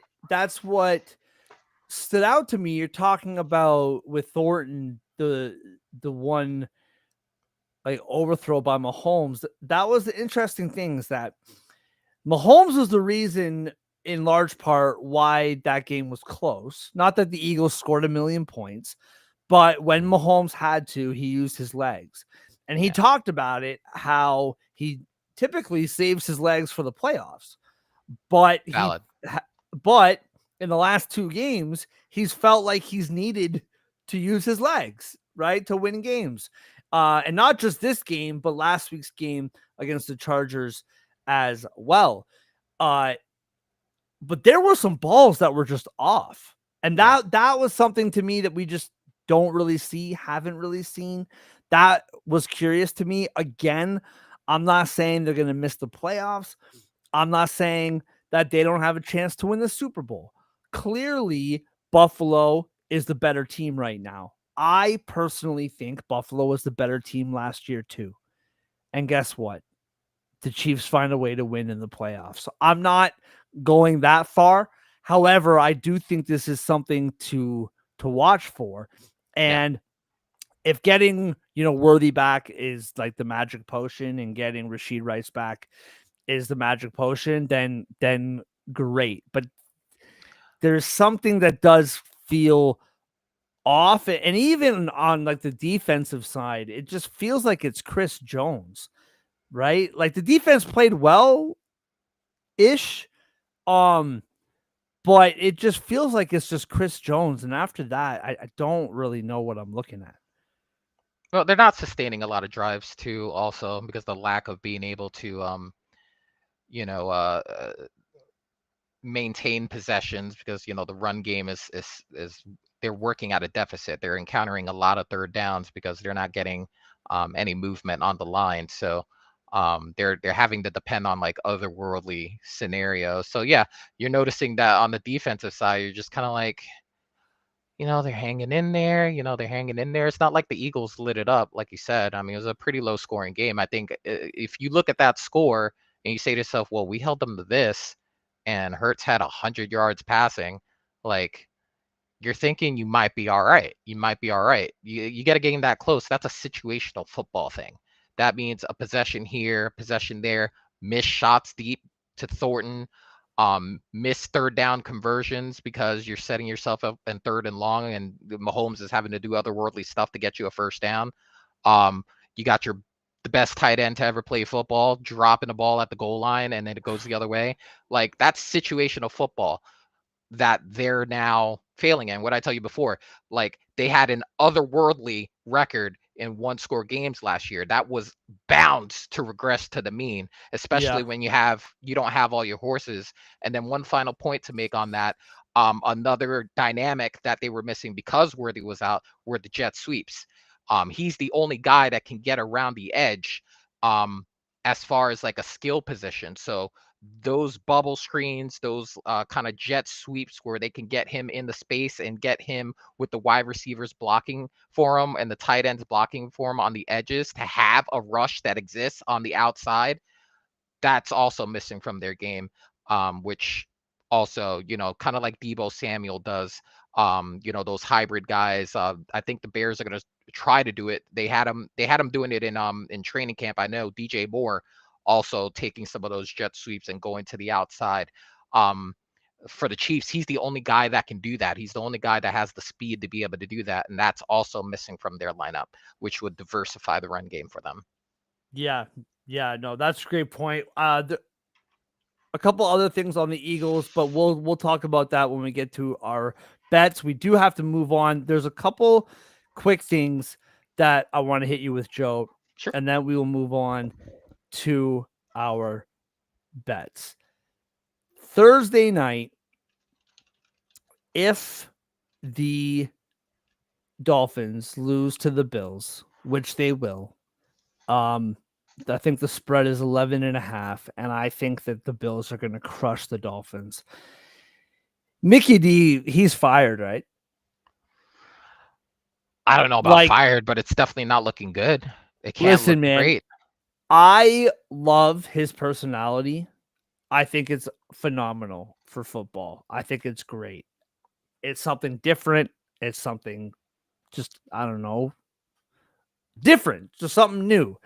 stood out to me. You're talking about with Thornton, the one like overthrow by Mahomes. That was the interesting thing, is that Mahomes was the reason in large part why that game was close. Not that the Eagles scored a million points, but when Mahomes had to, he used his legs. And he talked about it, how he typically saves his legs for the playoffs. But Valid. but in the last 2 games, he's felt like he's needed to use his legs, right, to win games. And not just this game, but last week's game against the Chargers as well. But there were some balls that were just off. And that was something to me that we just don't really see, haven't really seen. That was curious to me. Again, I'm not saying they're going to miss the playoffs. I'm not saying that they don't have a chance to win the Super Bowl. Clearly, Buffalo is the better team right now. I personally think Buffalo was the better team last year too. And guess what? The Chiefs find a way to win in the playoffs. So I'm not going that far. However, I do think this is something to watch for. And if getting, Worthy back is like the magic potion, and getting Rashid Rice back is the magic potion, then great. But there's something that does feel off. And even on like the defensive side, it just feels like it's Chris Jones, right? Like the defense played well ish. But it just feels like it's just Chris Jones. And after that, I don't really know what I'm looking at. Well, they're not sustaining a lot of drives too, also because the lack of being able to, you know, uh, uh, maintain possessions, because the run game is they're working at a deficit. They're encountering a lot of third downs because they're not getting any movement on the line. So they're having to depend on like otherworldly scenarios. So yeah, you're noticing that on the defensive side, you're just kind of like, they're hanging in there. They're hanging in there. It's not like the Eagles lit it up, like you said. I mean, it was a pretty low scoring game. I think if you look at that score and you say to yourself, well, we held them to this, and Hurts had 100 yards passing, like you're thinking you might be all right. You might be all right. You get a game that close. That's a situational football thing. That means a possession here, possession there, missed shots deep to Thornton, missed third down conversions because you're setting yourself up in third and long, and Mahomes is having to do otherworldly stuff to get you a first down. You got the best tight end to ever play football dropping the ball at the goal line, and then it goes the other way. Like that's situational football that they're now failing in. What I tell you before, like they had an otherworldly record in one score games last year. That was bound to regress to the mean, Yeah. especially when you don't have all your horses. And then one final point to make on that. Another dynamic that they were missing because Worthy was out were the jet sweeps. He's the only guy that can get around the edge as far as like a skill position. So those bubble screens, those kind of jet sweeps where they can get him in the space and get him with the wide receivers blocking for him and the tight ends blocking for him on the edges to have a rush that exists on the outside. That's also missing from their game, which also, kind of like Debo Samuel does, those hybrid guys. I think the Bears are going to try to do it. They had him doing it in training camp. I know DJ Moore also taking some of those jet sweeps and going to the outside. Um, for the Chiefs, he's the only guy that can do that. He's the only guy that has the speed to be able to do that, and that's also missing from their lineup, which would diversify the run game for them. Yeah. Yeah. No, that's a great point. A couple other things on the Eagles, but we'll talk about that when we get to our bets. We do have to move on. There's a couple quick things that I want to hit you with, Joe, Sure. and then we will move on to our bets. Thursday night, if the Dolphins lose to the Bills, which they will, I think the spread is 11.5, and I think that the Bills are going to crush the Dolphins. Mickey D, he's fired, right? I don't know about Like, fired, but it's definitely not looking good. It can't look listen, man, great. I love his personality. I think it's phenomenal for football. I think it's great. It's something different. It's something just, I don't know, different, just something new.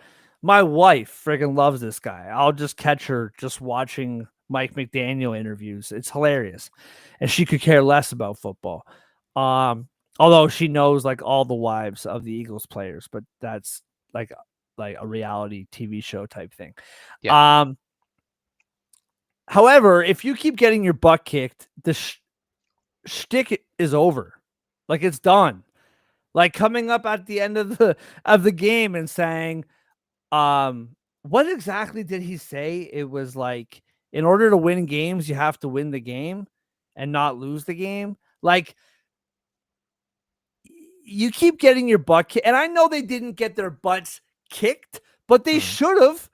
My wife friggin' loves this guy. I'll just catch her just watching Mike McDaniel interviews. It's hilarious. And she could care less about football. Although she knows like all the wives of the Eagles players, but that's like a reality TV show type thing. Yeah. However, if you keep getting your butt kicked, the shtick is over. Like it's done. Like coming up at the end of the game and saying, what exactly did he say? It was like, in order to win games, you have to win the game and not lose the game. Like, you keep getting your butt kicked. And I know they didn't get their butts kicked, but they should have.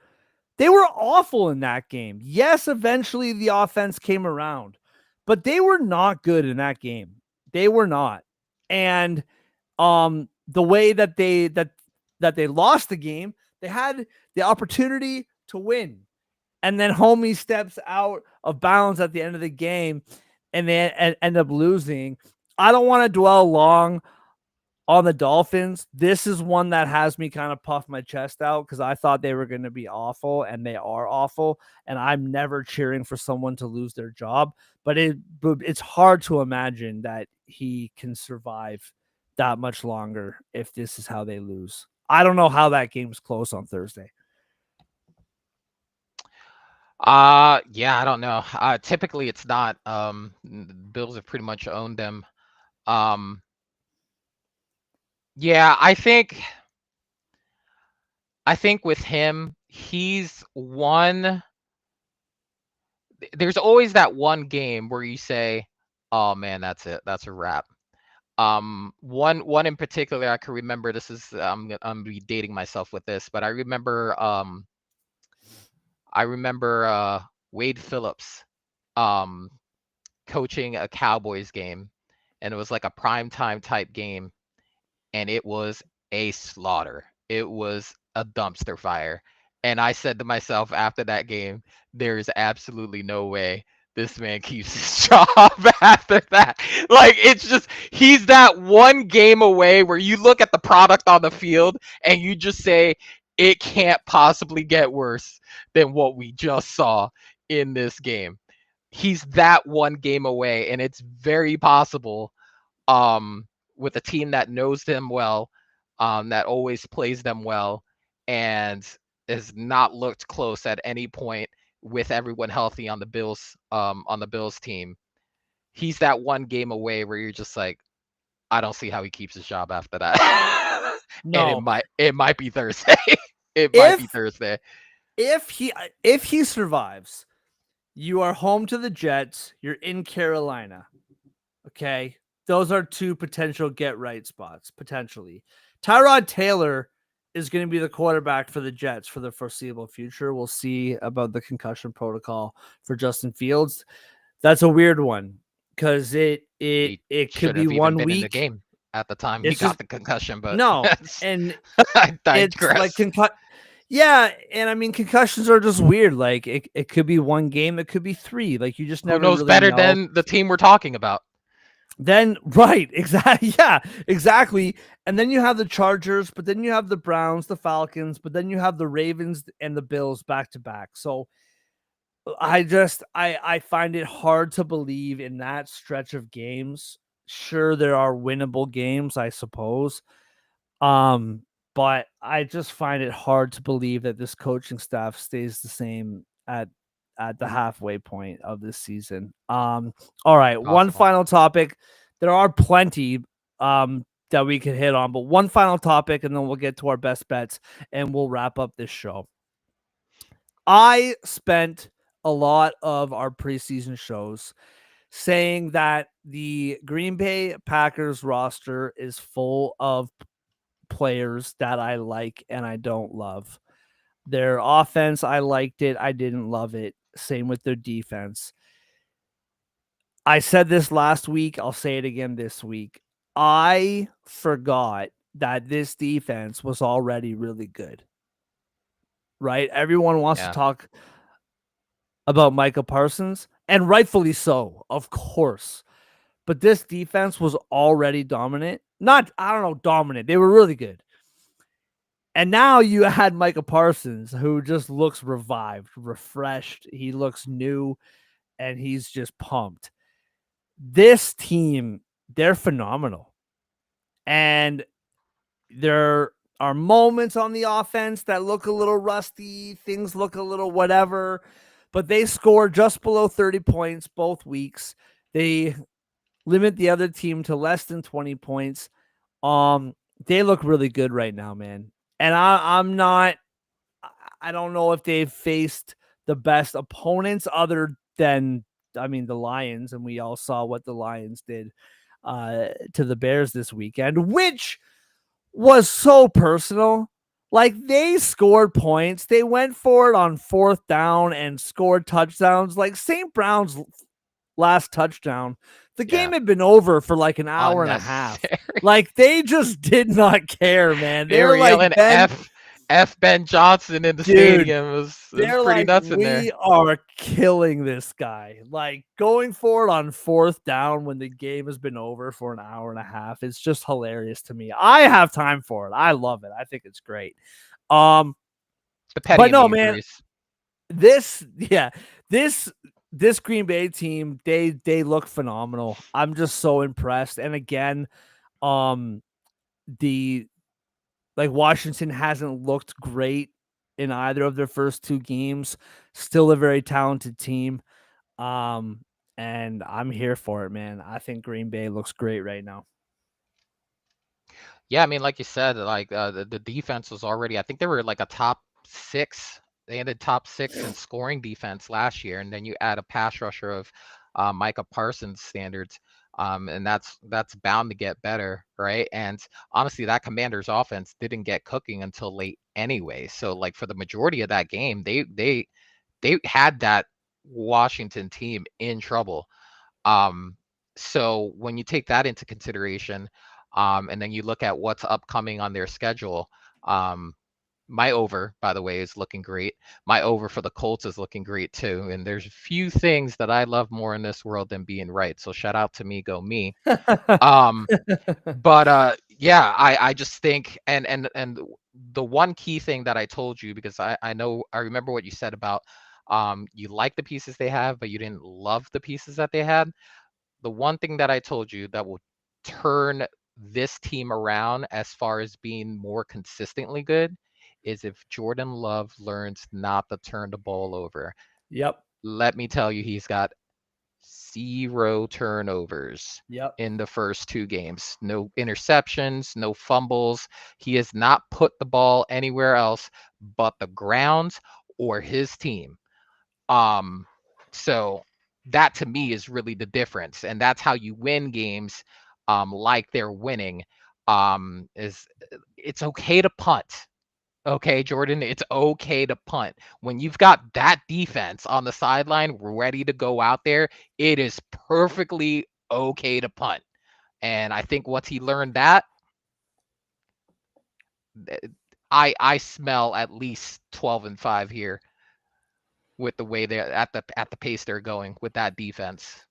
They were awful in that game. Yes, eventually the offense came around, but they were not good in that game. They were not. And the way that they lost the game, they had the opportunity to win. And then homie steps out of bounds at the end of the game and they end up losing. I don't want to dwell long on the Dolphins. This is one that has me kind of puff my chest out because I thought they were going to be awful, and they are awful. And I'm never cheering for someone to lose their job, but it's hard to imagine that he can survive that much longer if this is how they lose. I don't know how that game's close on Thursday. Yeah, I don't know. Typically it's not. The Bills have pretty much owned them. Yeah, I think with him, he's one. There's always that one game where you say, "Oh man, that's it. That's a wrap." One in particular I can remember. This is I'm be dating myself with this, but I remember Wade Phillips coaching a Cowboys game, and it was like a prime time type game, and it was a slaughter. It was a dumpster fire. And I said to myself after that game, there is absolutely no way this man keeps his job after that. Like, it's just, he's that one game away where you look at the product on the field and you just say, it can't possibly get worse than what we just saw in this game. He's that one game away, and it's very possible, um, with a team that knows them well, that always plays them well, and has not looked close at any point with everyone healthy on the Bills team. He's that one game away where you're just like, I don't see how he keeps his job after that. And No, it might be Thursday. It might be if Thursday. if he survives, you are home to the Jets. You're in Carolina. Okay, those are two potential get right spots potentially. Tyrod Taylor is going to be the quarterback for the Jets for the foreseeable future. We'll see about the concussion protocol for Justin Fields. That's a weird one because He it could should be have even 1 been in the week. game at the time he It's just got the concussion, but no, that's and I it's like digress. yeah, and I mean concussions are just weird. Like it could be 1 game, it could be 3. Like you just Who never knows really better know. than the team we're talking about? Then right, exactly, yeah, exactly. And then you have the Chargers, but then you have the Browns, the Falcons, but then you have the Ravens and the Bills back to back. So I find it hard to believe in that stretch of games. Sure, there are winnable games, I suppose. Um, but I just find it hard to believe that this coaching staff stays the same at the halfway point of this season. All right, one Possible. final topic. There are plenty that we could hit on, but one final topic, and then we'll get to our best bets and we'll wrap up this show. I spent a lot of our preseason shows saying that the Green Bay Packers roster is full of players that I like and I don't love. Their offense, I liked it. I didn't love it. Same with their defense. I said this last week. I'll say it again this week. I forgot that this defense was already really good. Right? Everyone wants to Yeah. talk about Micah Parsons, and rightfully so, of course. But this defense was already dominant. Not, I don't know, dominant. They were really good. And now you had Micah Parsons, who just looks revived, refreshed. He looks new, and he's just pumped. This team, they're phenomenal. And there are moments on the offense that look a little rusty. Things look a little whatever. But they score just below 30 points both weeks. They limit the other team to less than 20 points. They look really good right now, man. And I don't know if they've faced the best opponents other than, I mean, the Lions, and we all saw what the Lions did to the Bears this weekend, which was so personal. Like, they scored points. They went for it on 4th down and scored touchdowns. Like St. Brown's last touchdown, the game Yeah. had been over for like an hour and a half. Unnecessary. Like, they just did not care, man. They They're were like, yelling Ben, F Ben Johnson in the dude, stadium. It was they're pretty like, nuts in there. we are killing this guy. Like, going for it on 4th down when the game has been over for an hour and a half. It's just hilarious to me. I have time for it. I love it. I think it's great. The petty But no, man, injuries. this Green Bay team, they look phenomenal. I'm just so impressed. And again, the like Washington hasn't looked great in either of their first 2 games. Still a very talented team. And I'm here for it, man. I think Green Bay looks great right now. Yeah, I mean, like you said, like the defense was already. I think they were like a top 6. They ended top 6 in scoring defense last year, and then you add a pass rusher of Micah Parsons standards, and that's bound to get better, right? And honestly, that Commanders offense didn't get cooking until late anyway. So like for the majority of that game, they had that Washington team in trouble. Um, So when you take that into consideration, and then you look at what's upcoming on their schedule, um, my over, by the way, is looking great. My over for the Colts is looking great too. And there's a few things that I love more in this world than being right. So shout out to me, go me. Um, but yeah, I just think, and the one key thing that I told you, because I know I remember what you said about you like the pieces they have, but you didn't love the pieces that they had. The one thing that I told you that will turn this team around as far as being more consistently good is if Jordan Love learns not to turn the ball over. Yep. Let me tell you, he's got 0 turnovers Yep. in the first 2 games. No interceptions, no fumbles. He has not put the ball anywhere else but the grounds or his team. Um, so that to me is really the difference, and that's how you win games, like they're winning. Is it's okay to punt. Okay, Jordan, it's okay to punt. When you've got that defense on the sideline ready to go out there, it is perfectly okay to punt. And I think once he learned that, I smell at least 12-5 here with the way they're at the pace they're going with that defense.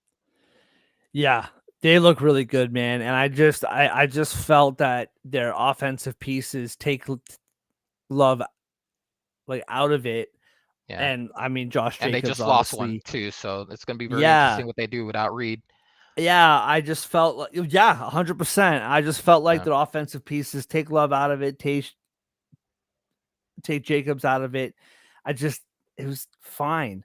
Yeah, they look really good, man. And I just felt that their offensive pieces take Love like out of it. Yeah. And I mean, Josh And they Jacobs, just lost one obviously. too, so it's gonna be very Yeah. interesting what they do without Reed. Yeah. I just felt like, yeah, 100%. I just felt like Yeah. their offensive pieces take Love out of it, take Jacobs out of it. It was fine.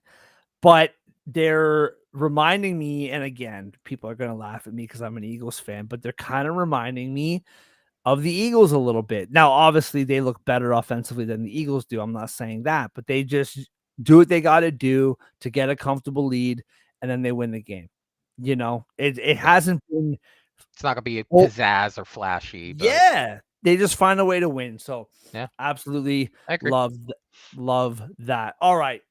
But they're reminding me, and again, people are going to laugh at me because I'm an Eagles fan, but they're kind of reminding me of the Eagles a little bit. Now, obviously, they look better offensively than the Eagles do. I'm not saying that, but they just do what they got to do to get a comfortable lead, and then they win the game. You know, it Yeah. hasn't been. It's not gonna be Oh, pizzazz or flashy, but yeah, they just find a way to win. So, yeah, absolutely I agree. love that. All right.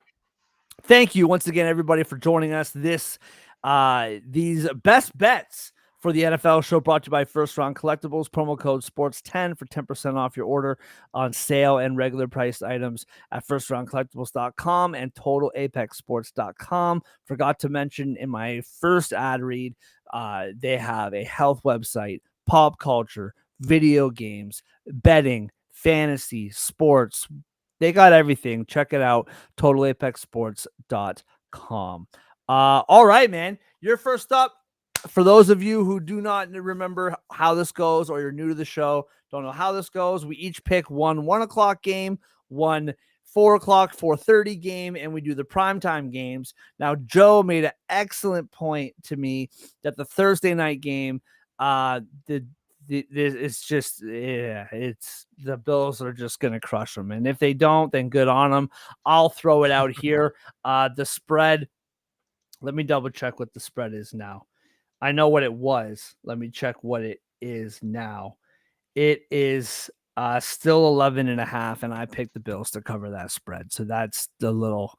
Thank you once again, everybody, for joining us. These best bets for the NFL show brought to you by First Round Collectibles. Promo code SPORTS10 for 10% off your order on sale and regular priced items at firstroundcollectibles.com and totalapexsports.com. Forgot to mention in my first ad read, they have a health website, pop culture, video games, betting, fantasy, sports. They got everything. Check it out. TotalApexSports.com. All right, man. You're first up. For those of you who do not remember how this goes, or you're new to the show, don't know how this goes, we each pick one 1:00 game, one 4:00, 4:30 game, and we do the primetime games. Now, Joe made an excellent point to me that the Thursday night game, it's just, yeah, it's the Bills are just going to crush them. And if they don't, then good on them. I'll throw it out here. The spread, let me double check what the spread is now. I know what it was. Let me check what it is now. It is still 11.5, and I picked the Bills to cover that spread. So that's the little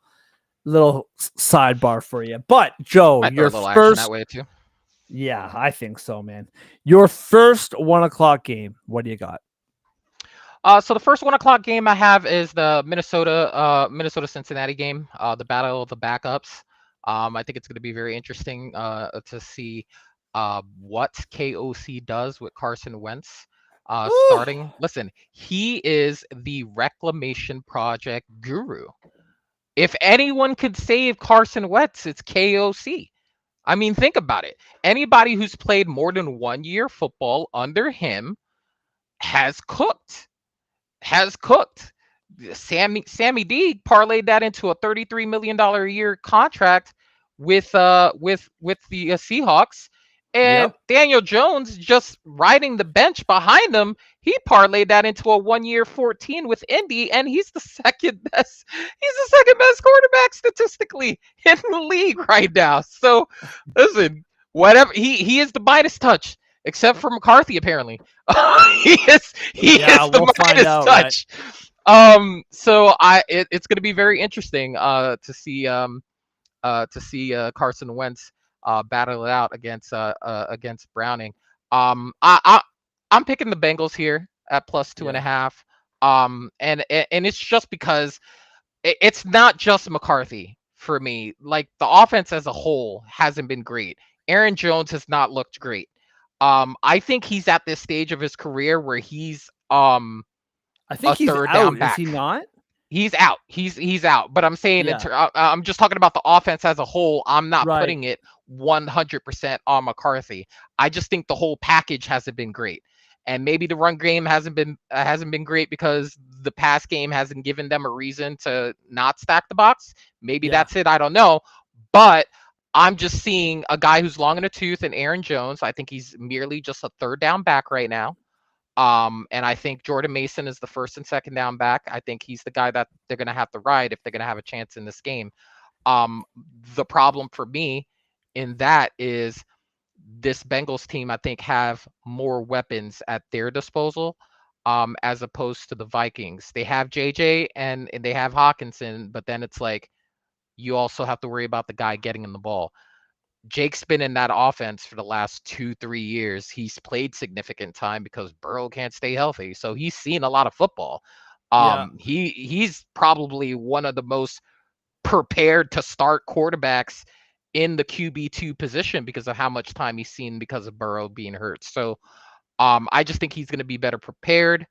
sidebar for you. But Joe, I throw your a little action first, that way too. yeah, I think so, man. Your first 1:00 game. What do you got? So the first 1:00 game I have is the Minnesota Cincinnati game, the battle of the backups. I think it's going to be very interesting to see what KOC does with Carson Wentz starting. Listen, he is the reclamation project guru. If anyone could save Carson Wentz, it's KOC. I mean, think about it. Anybody who's played more than 1 year football under him has cooked. Has cooked. Sammy D parlayed that into a $33 million a year contract with the Seahawks, and Yep. Daniel Jones just riding the bench behind him. He parlayed that into a 1 year 14 with Indy, and he's the second best. He's the second best quarterback statistically in the league right now. So listen, whatever he is the Midas touch, except for McCarthy apparently. He Yeah, is the we'll find Midas out, right? touch. So it's going to be very interesting to see Carson Wentz battle it out against Browning. I'm picking the Bengals here at plus two and a Yeah. half. And it's just because it's not just McCarthy for me. Like the offense as a whole hasn't been great. Aaron Jones has not looked great. I think he's at this stage of his career where he's I a think he's third down out. Is he back. not? He's out. He's out. But I'm saying Yeah. I'm just talking about the offense as a whole. I'm not Right. putting it 100% on McCarthy. I just think the whole package hasn't been great. And maybe the run game hasn't been great because the pass game hasn't given them a reason to not stack the box. Maybe Yeah. that's it. I don't know. But I'm just seeing a guy who's long in a tooth and Aaron Jones. I think he's merely just a third down back right now. And I think Jordan Mason is the first and second down back. I think he's the guy that they're going to have to ride if they're going to have a chance in this game. Um, the problem for me in that is this Bengals team, I think, have more weapons at their disposal as opposed to the Vikings. They have JJ and they have Hawkinson, but then it's like you also have to worry about the guy getting in the ball. Jake's been in that offense for the last 2, 3 years. He's played significant time because Burrow can't stay healthy. So he's seen a lot of football. Yeah. He's probably one of the most prepared to start quarterbacks in the QB2 position because of how much time he's seen because of Burrow being hurt. So I just think he's going to be better prepared.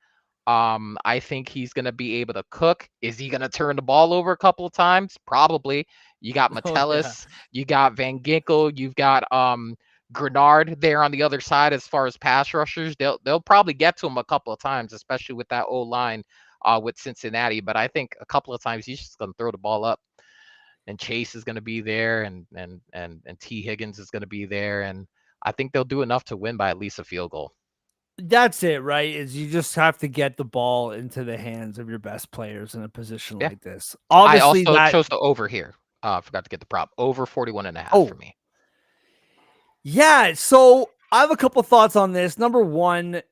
I think he's going to be able to cook. Is he going to turn the ball over a couple of times? Probably. You got Oh yeah. Metellus, you got Van Ginkel, you've got Grenard there on the other side as far as pass rushers. They'll probably get to him a couple of times, especially with that O line with Cincinnati. But I think a couple of times he's just going to throw the ball up, and Chase is going to be there, and T Higgins is going to be there, and I think they'll do enough to win by at least a field goal. That's it, right? Is you just have to get the ball into the hands of your best players in a position Yeah. like this. I Obviously, also that chose the over here. Forgot to get the prop. Over 41.5 for oh me. yeah. So I have a couple thoughts on this. Number one,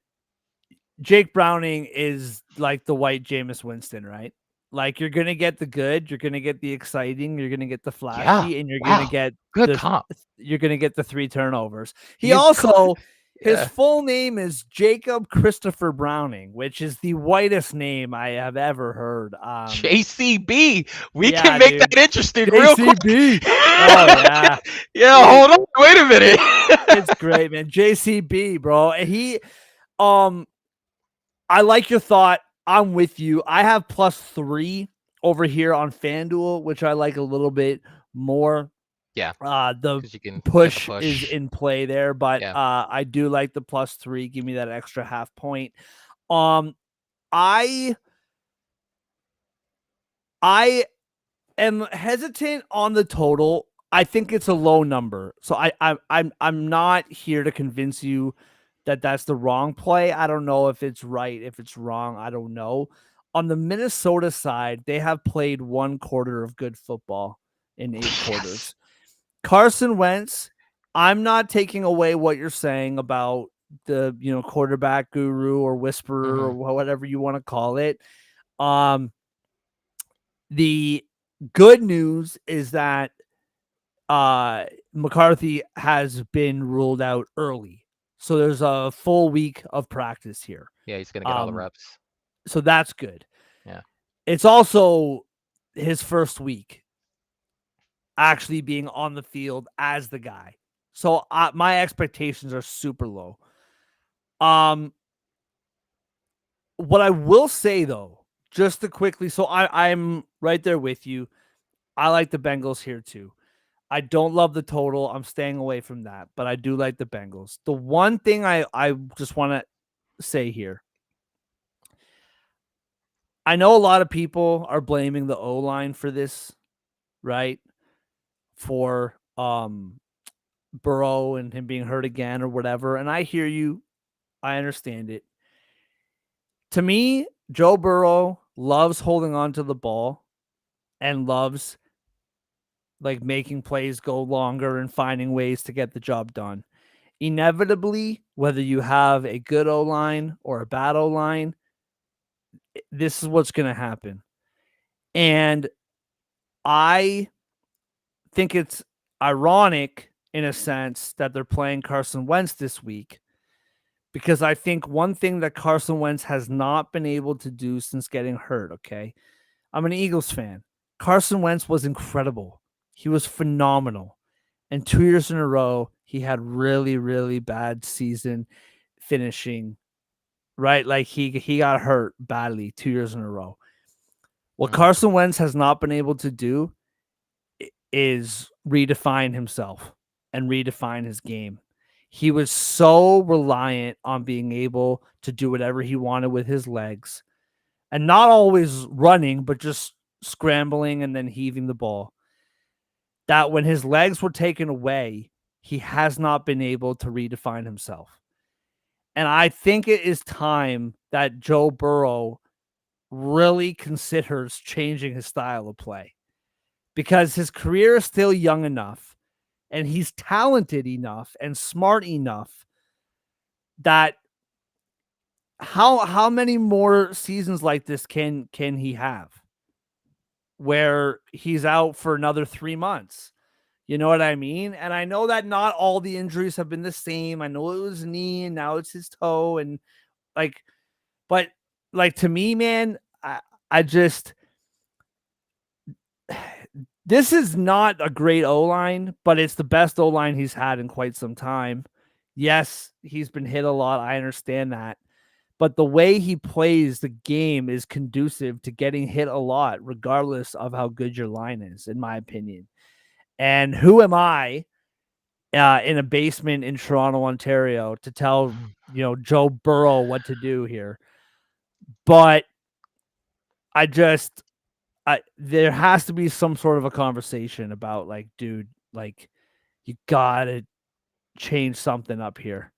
Jake Browning is like the white Jameis Winston, right? Like you're gonna get the good, you're gonna get the exciting, you're gonna get the Yeah. flashy, and Wow. Good the comp. you're gonna get the 3 turnovers. He He's also his yeah. full name is Jacob Christopher Browning, which is the whitest name I have ever heard. JCB. We Yeah, can make dude. that interesting real quick. JCB. Oh yeah. Yeah, Dude, hold on. Wait a minute. it's great, man. JCB, bro. He um I like your thought. I'm with you. I have +3 over here on FanDuel, which I like a little bit more. Yeah, The because you can get the push is push. in play there, but Yeah. I do like the +3. Give me that extra half point. Um, I I am hesitant on the total. I think it's a low number, so I'm not here to convince you that that's the wrong play. I don't know if it's right, if it's wrong. I don't know. On the Minnesota side, they have played 1/4 of good football in 8 quarters. Yes. Carson Wentz, I'm not taking away what you're saying about the quarterback guru or whisperer or Hmm. whatever you want to call it. The good news is that McCarthy has been ruled out early. So there's a full week of practice here. Yeah, he's gonna get all the Um, reps. so that's good. Yeah. It's also his first week actually being on the field as the guy. So my expectations are super low. What I will say though, just to quickly, so I'm right there with you. I like the Bengals here too. I don't love the total. I'm staying away from that, but I do like the Bengals. The one thing I just want to say here, I know a lot of people are blaming the O-line for this, right? For Burrow and him being hurt again or whatever. And I hear you. I understand it. To me, Joe Burrow loves holding on to the ball and loves like making plays go longer and finding ways to get the job done. Inevitably, whether you have a good O-line or a bad O-line, this is what's going to happen. And I think it's ironic in a sense that they're playing Carson Wentz this week, because I think one thing that Carson Wentz has not been able to do since getting hurt, okay? I'm an Eagles fan. Carson Wentz was incredible. He was phenomenal. And 2 years in a row, he had really, really bad season finishing, right? Like he got hurt badly 2 years in a row. What Carson Wentz has not been able to do is redefine himself and redefine his game. He was so reliant on being able to do whatever he wanted with his legs, and not always running, but just scrambling and then heaving the ball, that when his legs were taken away, he has not been able to redefine himself. And I think it is time that Joe Burrow really considers changing his style of play, because his career is still young enough and he's talented enough and smart enough that how many more seasons like this can he have where he's out for another 3 months? You know what I mean? And I know that not all the injuries have been the same. I know it was knee and now it's his toe, and like, but like, to me, man, I just, this is not a great O-line, but it's the best O-line he's had in quite some time. Yes, he's been hit a lot. I understand that. But the way he plays the game is conducive to getting hit a lot, regardless of how good your line is, in my opinion. And who am I in a basement in Toronto, Ontario, to tell, Joe Burrow what to do here? But there has to be some sort of a conversation about, like, dude, like, you gotta change something up here,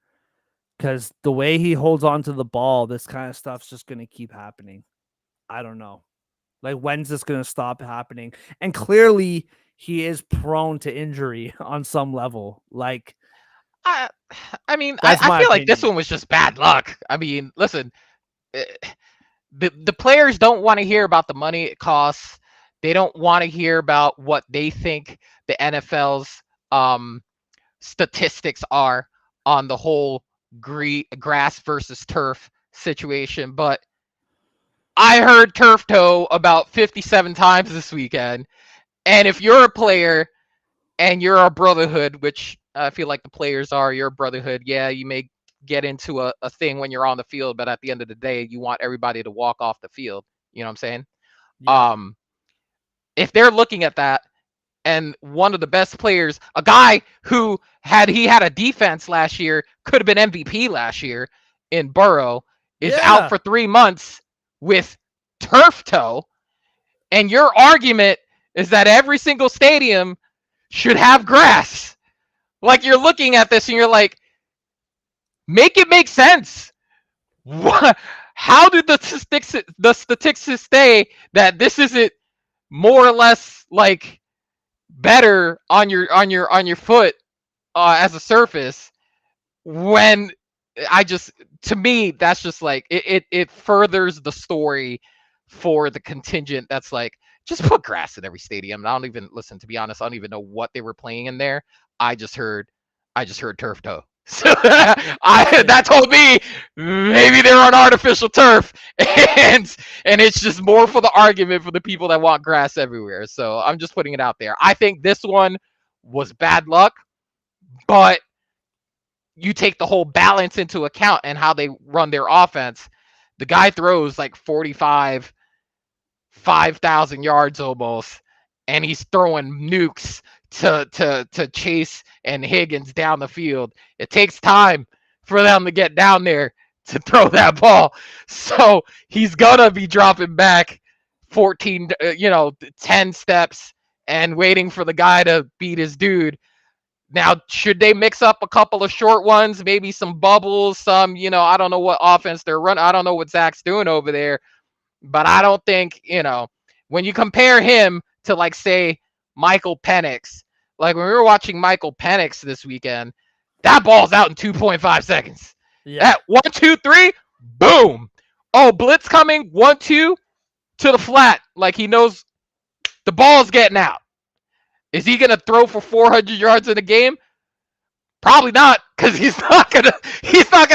because the way he holds on to the ball, this kind of stuff's just going to keep happening. I don't know. Like, when's this going to stop happening? And clearly he is prone to injury on some level. Like, I mean, that's my I feel like this opinion. one was just bad luck. I mean, listen, the players don't want to hear about the money it costs. They don't want to hear about what they think the NFL's statistics are on the whole grass versus turf situation. But I heard turf toe about 57 times this weekend. And if you're a player and you're a brotherhood, which I feel like the players are, you're a brotherhood, yeah, you may get into a thing when you're on the field, but at the end of the day, you want everybody to walk off the field. You know what I'm saying? Yeah. If they're looking at that, and one of the best players, a guy who had a defense last year, could have been MVP last year in Burrow, is out for 3 months with turf toe, and your argument is that every single stadium should have grass. Like, you're looking at this and you're like, make it make sense. What? How did the statistics say that this isn't more or less like better on your foot as a surface, when to me, that's just like it furthers the story for the contingent that's like, just put grass in every stadium. And I don't even listen, to be honest, I don't even know what they were playing in there. I just heard turf toe. So that told me maybe they're on artificial turf, and it's just more for the argument for the people that want grass everywhere. So I'm just putting it out there. I think this one was bad luck, but you take the whole balance into account and how they run their offense. The guy throws like 5,000 yards almost, and he's throwing nukes to Chase and Higgins down the field. It takes time for them to get down there to throw that ball. So he's gonna be dropping back 10 steps and waiting for the guy to beat his dude. Now, should they mix up a couple of short ones, maybe some bubbles, some, I don't know what offense they're running. I don't know what Zach's doing over there, but I don't think, when you compare him to, like, say, Michael Penix, like when we were watching Michael Penix this weekend, that ball's out in 2.5 seconds. Yeah. That 1, 2, 3, boom. Oh, blitz coming, 1, 2 to the flat. Like, he knows the ball's getting out. Is he going to throw for 400 yards in a game? Probably not, because he's not gonna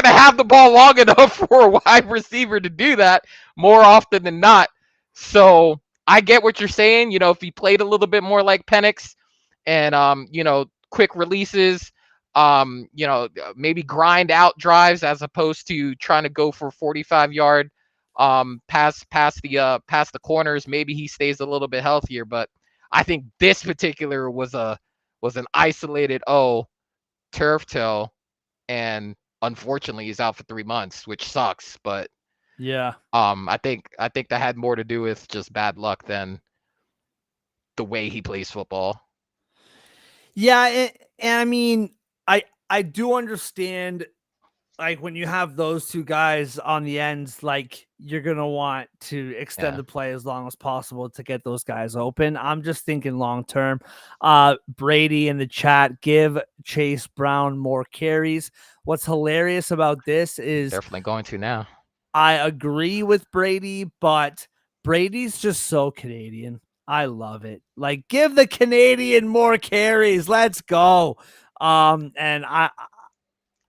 have the ball long enough for a wide receiver to do that more often than not. So I get what you're saying. If he played a little bit more like Penix and quick releases, maybe grind out drives as opposed to trying to go for 45-yard past the corners. Maybe he stays a little bit healthier, but I think this particular was an isolated turf toe, and unfortunately he's out for 3 months, which sucks. But Yeah. I think that had more to do with just bad luck than the way he plays football. Yeah, and I mean, I do understand, like, when you have those two guys on the ends, like, you're gonna want to extend Yeah. the play as long as possible to get those guys open. I'm just thinking long term. Brady in the chat, give Chase Brown more carries. What's hilarious about this is Definitely going to now. I agree with Brady, but Brady's just so Canadian. I love it. Like, give the Canadian more carries. Let's go. And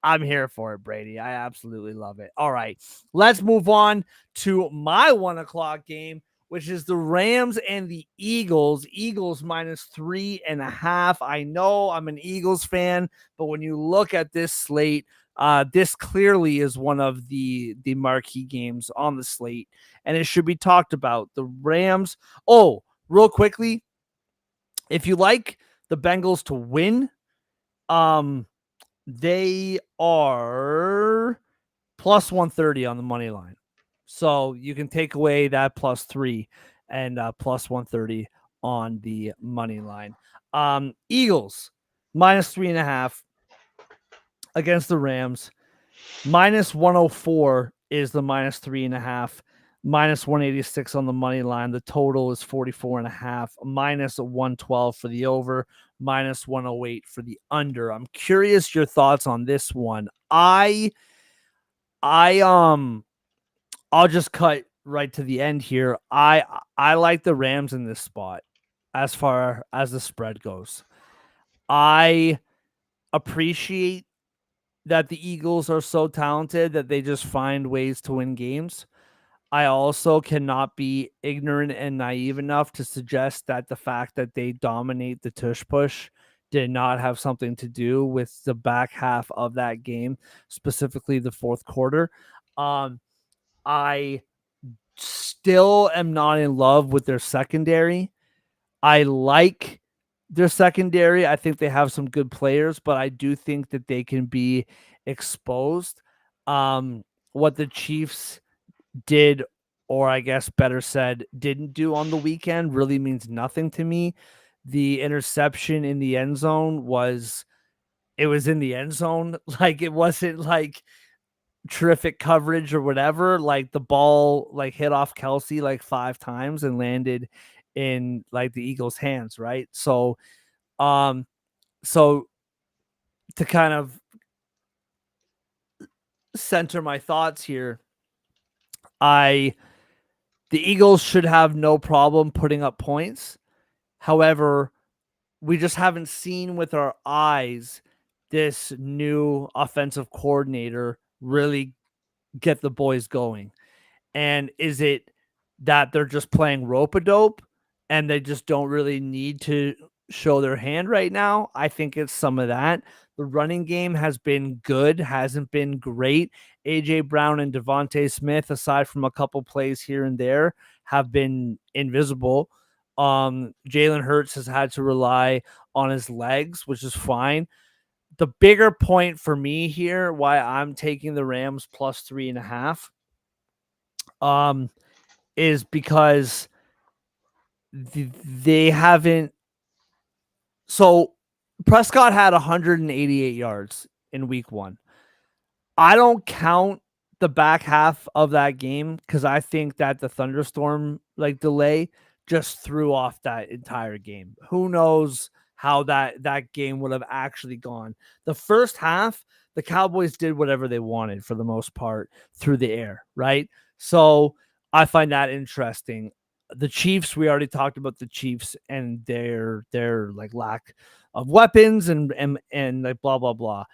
I'm here for it, Brady. I absolutely love it. All right, let's move on to my 1:00 game, which is the Rams and the Eagles. Eagles -3.5. I know I'm an Eagles fan, but when you look at this slate, this clearly is one of the marquee games on the slate, and it should be talked about. The Rams. Oh, real quickly, if you like the Bengals to win, they are plus 130 on the money line. So you can take away that +3 and plus 130 on the money line. Eagles -3.5 against the Rams. -104 is the -3.5. -186 on the money line. The total is 44.5. -112 for the over. -108 for the under. I'm curious your thoughts on this one. I'll just cut right to the end here. I like the Rams in this spot as far as the spread goes. I appreciate that the Eagles are so talented that they just find ways to win games. I also cannot be ignorant and naive enough to suggest that the fact that they dominate the tush push did not have something to do with the back half of that game, specifically the fourth quarter. I still am not in love with their secondary. I like their secondary. I think they have some good players, but I do think that they can be exposed. What the Chiefs did, or I guess better said, didn't do on the weekend really means nothing to me. The interception in the end zone was in the end zone. Like, it wasn't like terrific coverage or whatever. Like, the ball like hit off Kelsey like 5 times and landed in like the Eagles' hands, right? So so to kind of center my thoughts here, the Eagles should have no problem putting up points. However, we just haven't seen with our eyes this new offensive coordinator really get the boys going. And is it that they're just playing rope-a-dope and they just don't really need to show their hand right now? I think it's some of that. The running game has been good, hasn't been great. A.J. Brown and Devontae Smith, aside from a couple plays here and there, have been invisible. Jalen Hurts has had to rely on his legs, which is fine. The bigger point for me here, why I'm taking the Rams plus 3.5, is because they haven't. So Prescott had 188 yards in week 1. I don't count the back half of that game because I think that the thunderstorm like delay just threw off that entire game. Who knows how that game would have actually gone. The first half, the Cowboys did whatever they wanted for the most part through the air, right? So I find that interesting. The Chiefs, we already talked about the Chiefs and their like lack of weapons and like blah blah blah.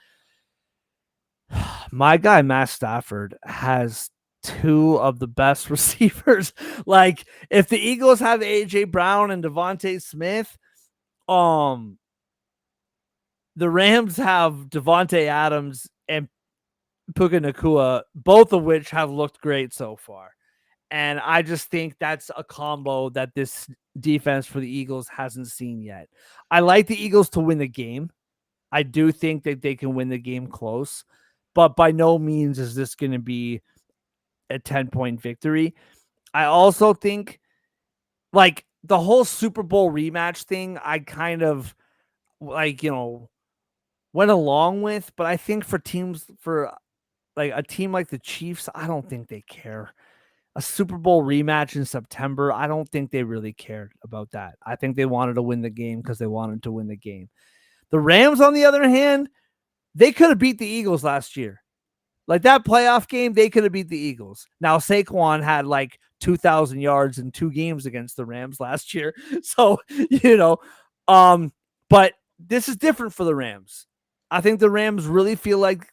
My guy Matt Stafford has two of the best receivers. Like if the Eagles have AJ Brown and Devontae Smith, um, the Rams have Devontae Adams and Puka Nakua, both of which have looked great so far. And I just think that's a combo that this defense for the Eagles hasn't seen yet. I like the Eagles to win the game. I do think that they can win the game close, but by no means is this going to be a 10-point victory. I also think like the whole Super Bowl rematch thing, I kind of like, went along with, but I think for teams, for like a team like the Chiefs, I don't think they care. A Super Bowl rematch in September, I don't think they really cared about that. I think they wanted to win the game because they wanted to win the game. The Rams, on the other hand, they could have beat the Eagles last year. Like that playoff game, they could have beat the Eagles. Now, Saquon had like 2,000 yards in 2 games against the Rams last year. So, but this is different for the Rams. I think the Rams really feel like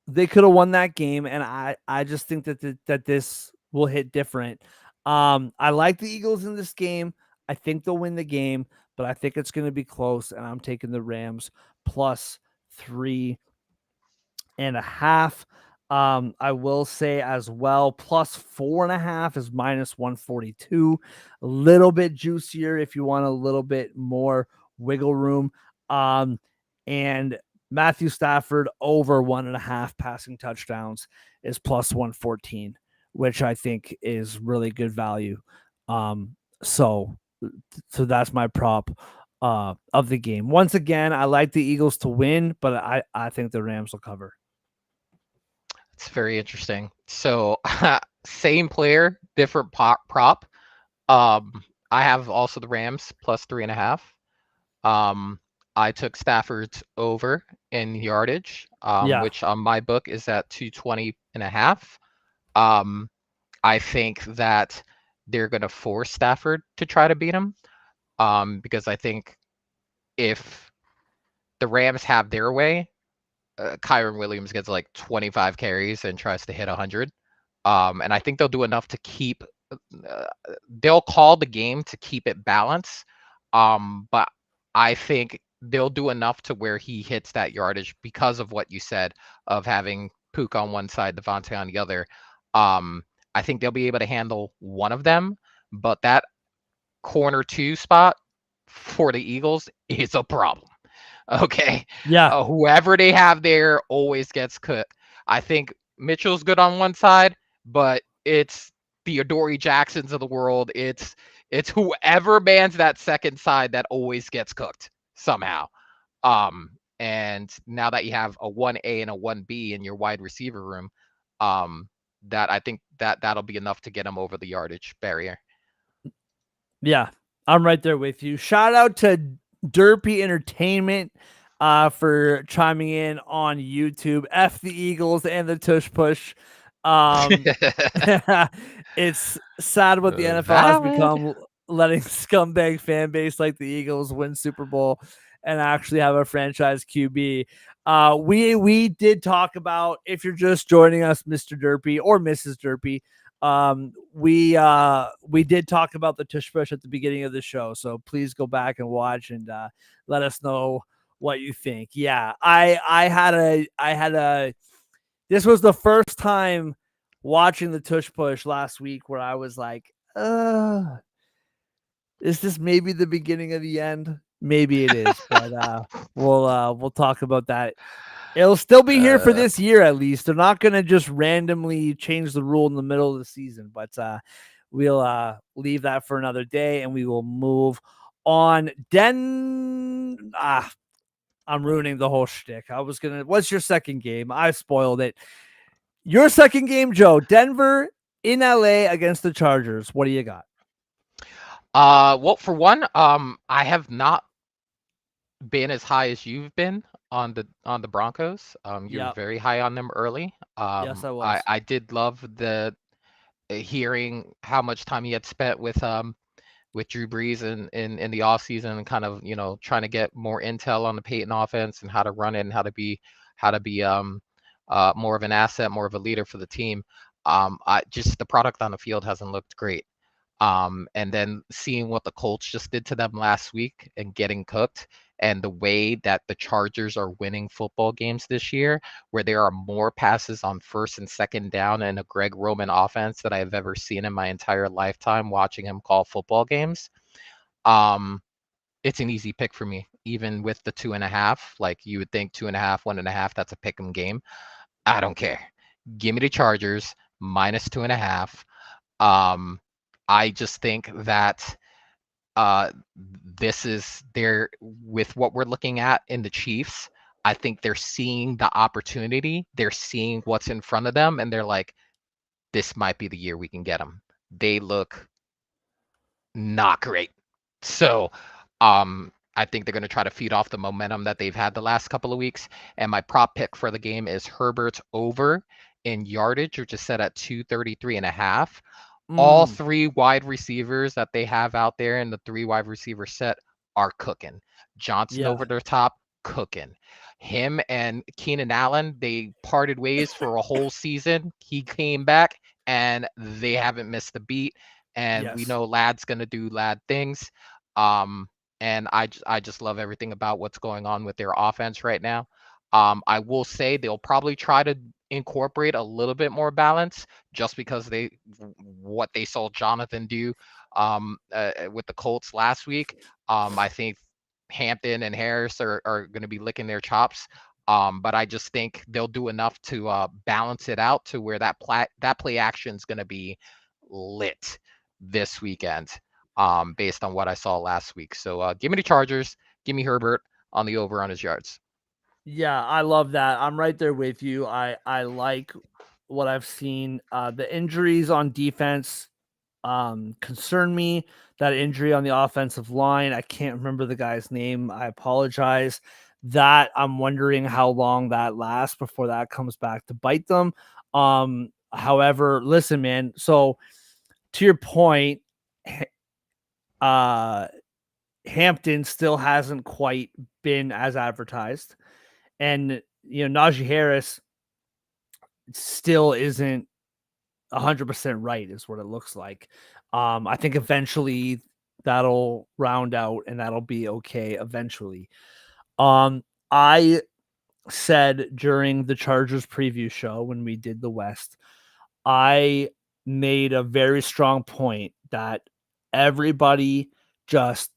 they could have won that game, and I just think that this will hit different. I like the Eagles in this game. I think they'll win the game, but I think it's going to be close, and I'm taking the Rams plus 3.5. I will say as well, plus 4.5 is minus 142. A little bit juicier if you want a little bit more wiggle room. And Matthew Stafford over 1.5 passing touchdowns is plus 114, which I think is really good value. So that's my prop of the game. Once again, I like the Eagles to win, but I think the Rams will cover. It's very interesting. So same player, different prop. I have also the Rams plus 3.5. I took Stafford's over in yardage, Yeah. which on my book is at 220.5. I think that they're going to force Stafford to try to beat him, because I think if the Rams have their way, Kyron Williams gets like 25 carries and tries to hit 100. And I think they'll do enough to keep. They'll call the game to keep it balanced. But I think they'll do enough to where he hits that yardage because of what you said of having Pook on one side, Devontae on the other. I think they'll be able to handle one of them, but that corner 2 spot for the Eagles is a problem. Okay. Yeah. Whoever they have there always gets cooked. I think Mitchell's good on one side, but it's the Adoree Jacksons of the world. It's whoever mans that second side that always gets cooked somehow. And now that you have a 1A and a 1B in your wide receiver room, that I think that'll be enough to get them over the yardage barrier. Yeah, I'm right there with you. Shout out to Derpy Entertainment for chiming in on YouTube. F the Eagles and the tush push. It's sad what the NFL has become, letting scumbag fan base like the Eagles win Super Bowl and actually have a franchise QB. We did talk about, if you're just joining us, Mr. Derpy or Mrs. Derpy, we did talk about the tush push at the beginning of the show, so please go back and watch and let us know what you think. Yeah, I had a this was the first time watching the tush push last week where I was like, is this maybe the beginning of the end? Maybe it is, but we'll talk about that. It'll still be here for this year at least. They're not going to just randomly change the rule in the middle of the season, but we'll leave that for another day and we will move on. I'm ruining the whole shtick. What's your second game? I spoiled it. Your second game, Joe, Denver in LA against the Chargers. What do you got? Well, for one, I have not been as high as you've been on the Broncos. You were very high on them early. Yes, I was. I did love the hearing how much time he had spent with with Drew Brees in the offseason and kind of, trying to get more intel on the Peyton offense and how to run it and how to be more of an asset, more of a leader for the team. I just the product on the field hasn't looked great. And then seeing what the Colts just did to them last week and getting cooked, and the way that the Chargers are winning football games this year, where there are more passes on first and second down in a Greg Roman offense that I've ever seen in my entire lifetime watching him call football games. Um, it's an easy pick for me, even with the 2.5. Like you would think 2.5, 1.5, that's a pick 'em game. I don't care. Give me the Chargers minus 2.5. Um, I just think that this is there with what we're looking at in the Chiefs. I think they're seeing the opportunity. They're seeing what's in front of them, and they're like, this might be the year we can get them. They look not great. So, I think they're going to try to feed off the momentum that they've had the last couple of weeks. And my prop pick for the game is Herbert's over in yardage, which is set at 233.5. All Mm, three wide receivers that they have out there in the three wide receiver set are cooking. Johnson yeah. over their top, cooking. Him and Keenan Allen, they parted ways for a whole season. He came back and they haven't missed a beat. And we Yes. know Lad's gonna do Lad things. Um, and I just love everything about what's going on with their offense right now. I will say they'll probably try to incorporate a little bit more balance just because what they saw Jonathan do with the Colts last week. I think Hampton and Harris are going to be licking their chops. But I just think they'll do enough to balance it out to where that play action is going to be lit this weekend, based on what I saw last week. So give me the Chargers. Give me Herbert on the over on his yards. Yeah, I love that. I'm right there with you. I like what I've seen. The injuries on defense concern me. That injury on the offensive line, I can't remember the guy's name. I apologize. That I'm wondering how long that lasts before that comes back to bite them. However, listen, man. So to your point, uh, Hampton still hasn't quite been as advertised. And Najee Harris still isn't 100% right, is what it looks like. I think eventually that'll round out and that'll be okay eventually. I said during the Chargers preview show when we did the West, I made a very strong point that everybody just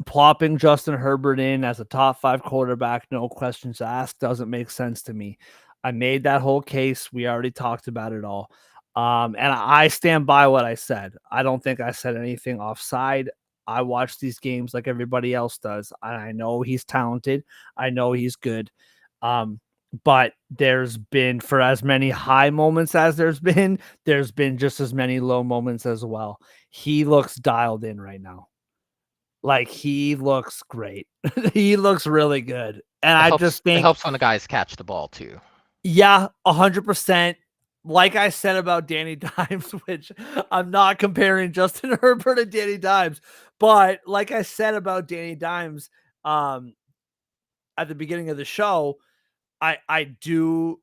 plopping Justin Herbert in as a top 5 quarterback, no questions asked, doesn't make sense to me. I made that whole case. We already talked about it all. And I stand by what I said. I don't think I said anything offside. I watch these games like everybody else does. I know he's talented. I know he's good. But there's been, for as many high moments as there's been just as many low moments as well. He looks dialed in right now. Like, he looks great. He looks really good. And It I helps. just It think, helps when the guys catch the ball too. yeah, 100%. Like I said about Danny Dimes, which I'm not comparing Justin Herbert to Danny Dimes, but like I said about Danny Dimes at the beginning of the show, I do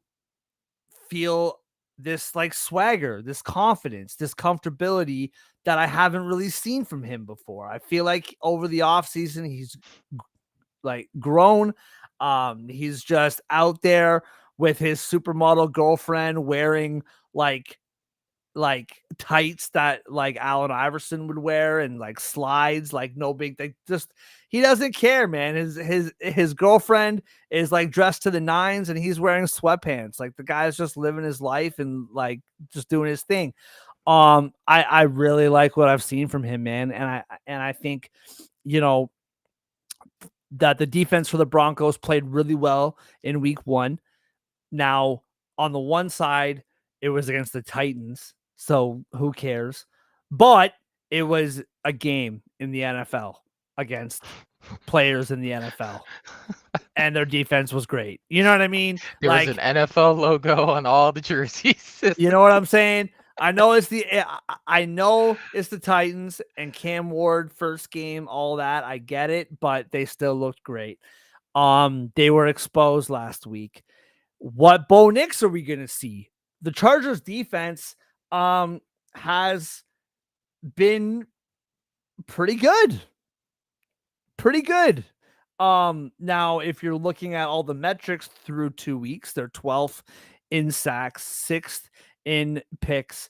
feel this like swagger, this confidence, this comfortability that I haven't really seen from him before. I feel like over the offseason, he's like grown. He's just out there with his supermodel girlfriend wearing like tights that like Allen Iverson would wear and like slides, like no big thing. Just he doesn't care, man. His girlfriend is like dressed to the nines and he's wearing sweatpants. Like the guy's just living his life and like just doing his thing. I really like what I've seen from him, man. And I think, you know, that the defense for the Broncos played really well in week 1. Now, on the one side, it was against the Titans, so who cares? But it was a game in the NFL against players in the NFL, and their defense was great. You know what I mean? There was Like, an NFL logo on all the jerseys. you know what I'm saying? I know it's the Titans and Cam Ward first game, all that. I get it, but they still looked great. They were exposed last week. What Bo Nix are we gonna see? The Chargers defense has been pretty good. Pretty good. Now if you're looking at all the metrics through 2 weeks, they're 12th in sacks, 6th in picks,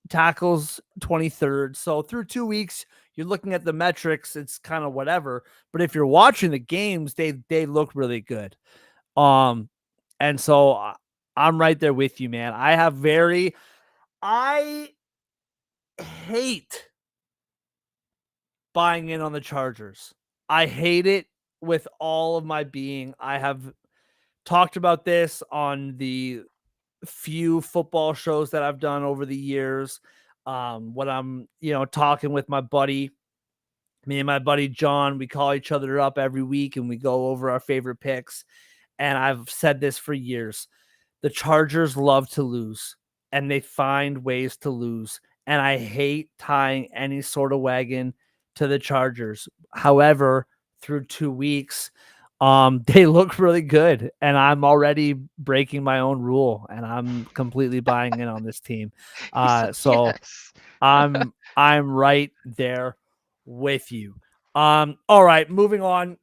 tackles 23rd. So through 2 weeks, you're looking at the metrics, it's kind of whatever. But if you're watching the games, they look really good. And so I'm right there with you, man. I hate buying in on the Chargers. I hate it with all of my being. I have talked about this on the few football shows that I've done over the years. When I'm, talking with my buddy, me and my buddy John, we call each other up every week and we go over our favorite picks. And I've said this for years. The Chargers love to lose and they find ways to lose. And I hate tying any sort of wagon to the Chargers. However, through 2 weeks, they look really good. And I'm already breaking my own rule and I'm completely buying in on this team. So Yes. I'm right there with you. All right, moving on.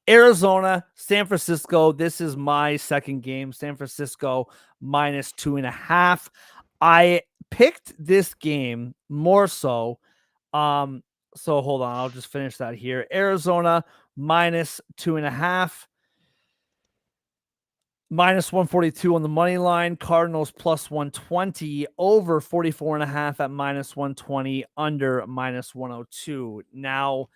Arizona, San Francisco. This is my second game. San Francisco minus 2.5. I picked this game more so. So hold on, I'll just finish that here. Arizona minus 2.5. Minus 142 on the money line. Cardinals plus 120. Over 44.5 at minus 120. Under minus 102. Now,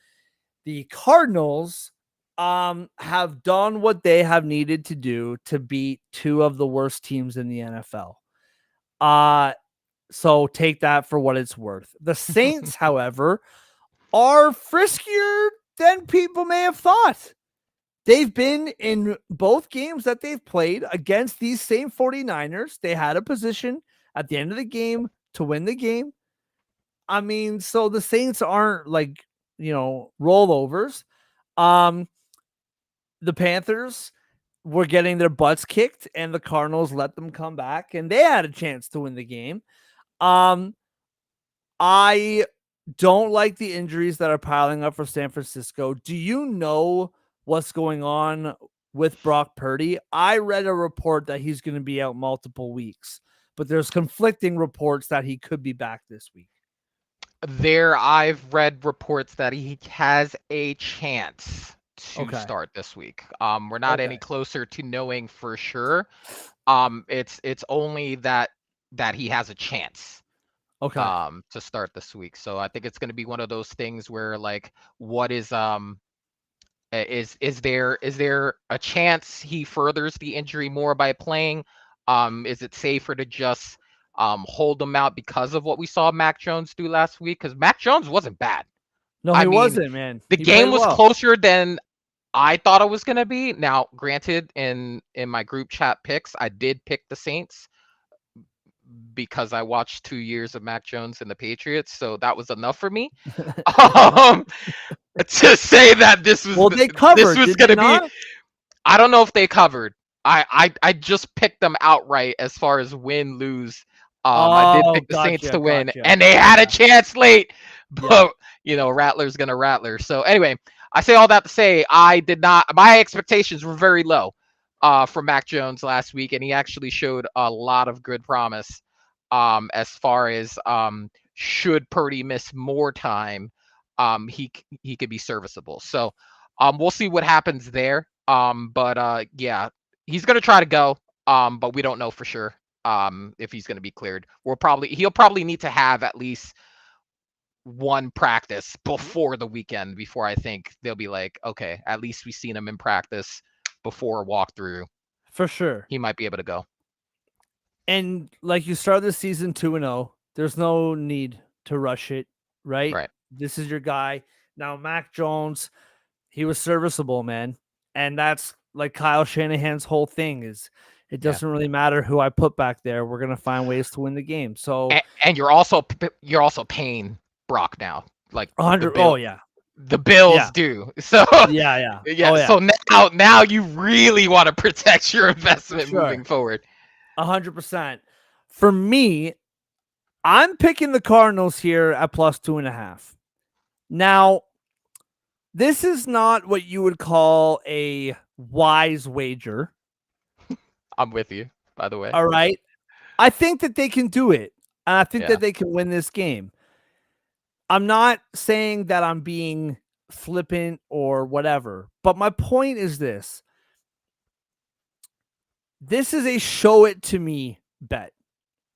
the Cardinals have done what they have needed to do to beat two of the worst teams in the NFL. So take that for what it's worth. The Saints, however, are friskier than people may have thought. They've been in both games that they've played against these same 49ers. They had a position at the end of the game to win the game. I mean, so the Saints aren't like, rollovers. The Panthers were getting their butts kicked and the Cardinals let them come back and they had a chance to win the game. I don't like the injuries that are piling up for San Francisco. Do you know what's going on with Brock Purdy? I read a report that he's going to be out multiple weeks, but there's conflicting reports that he could be back this week. I've read reports that he has a chance to start this week. We're not any closer to knowing for sure. It's only that he has a chance. To start this week. So I think it's going to be one of those things where like, what is there a chance he furthers the injury more by playing? Is it safer to just hold him out because of what we saw Mac Jones do last week? Because Mac Jones wasn't bad. No, he wasn't, man. The game was closer than I thought it was going to be. Now, granted, in my group chat picks, I did pick the Saints because I watched 2 years of Mac Jones and the Patriots, so that was enough for me. To say that this was they covered. This was going to be. I don't know if they covered. I just picked them outright as far as win lose. I did pick the Saints to win, and they had a chance late, but Rattler's gonna Rattler. So anyway, I say all that to say I did not. My expectations were very low for Mac Jones last week, and he actually showed a lot of good promise. As far as should Purdy miss more time, he could be serviceable. So we'll see what happens there. But yeah, he's gonna try to go. But we don't know for sure if he's gonna be cleared. He'll probably need to have at least one practice before the weekend before I think they'll be like, okay, at least we've seen him in practice before a walkthrough. For sure. He might be able to go. And like you start the season 2-0, there's no need to rush it, right? Right. This is your guy. Now, Mac Jones, he was serviceable, man. And that's like Kyle Shanahan's whole thing is It Yeah. doesn't really matter who I put back there. We're gonna find ways to win the game. So And you're also paying Brock now, like the 100. bill Oh yeah, the Bills yeah, do. So yeah. yeah, Oh yeah, so now you really want to protect your investment moving sure, forward. 100%. For me, I'm picking the Cardinals here at +2.5. Now, this is not what you would call a wise wager. I'm with you, by the way. All right. I think that they can do it. And I think Yeah. that they can win this game. I'm not saying that I'm being flippant or whatever, but my point is this. This is a show it to me bet.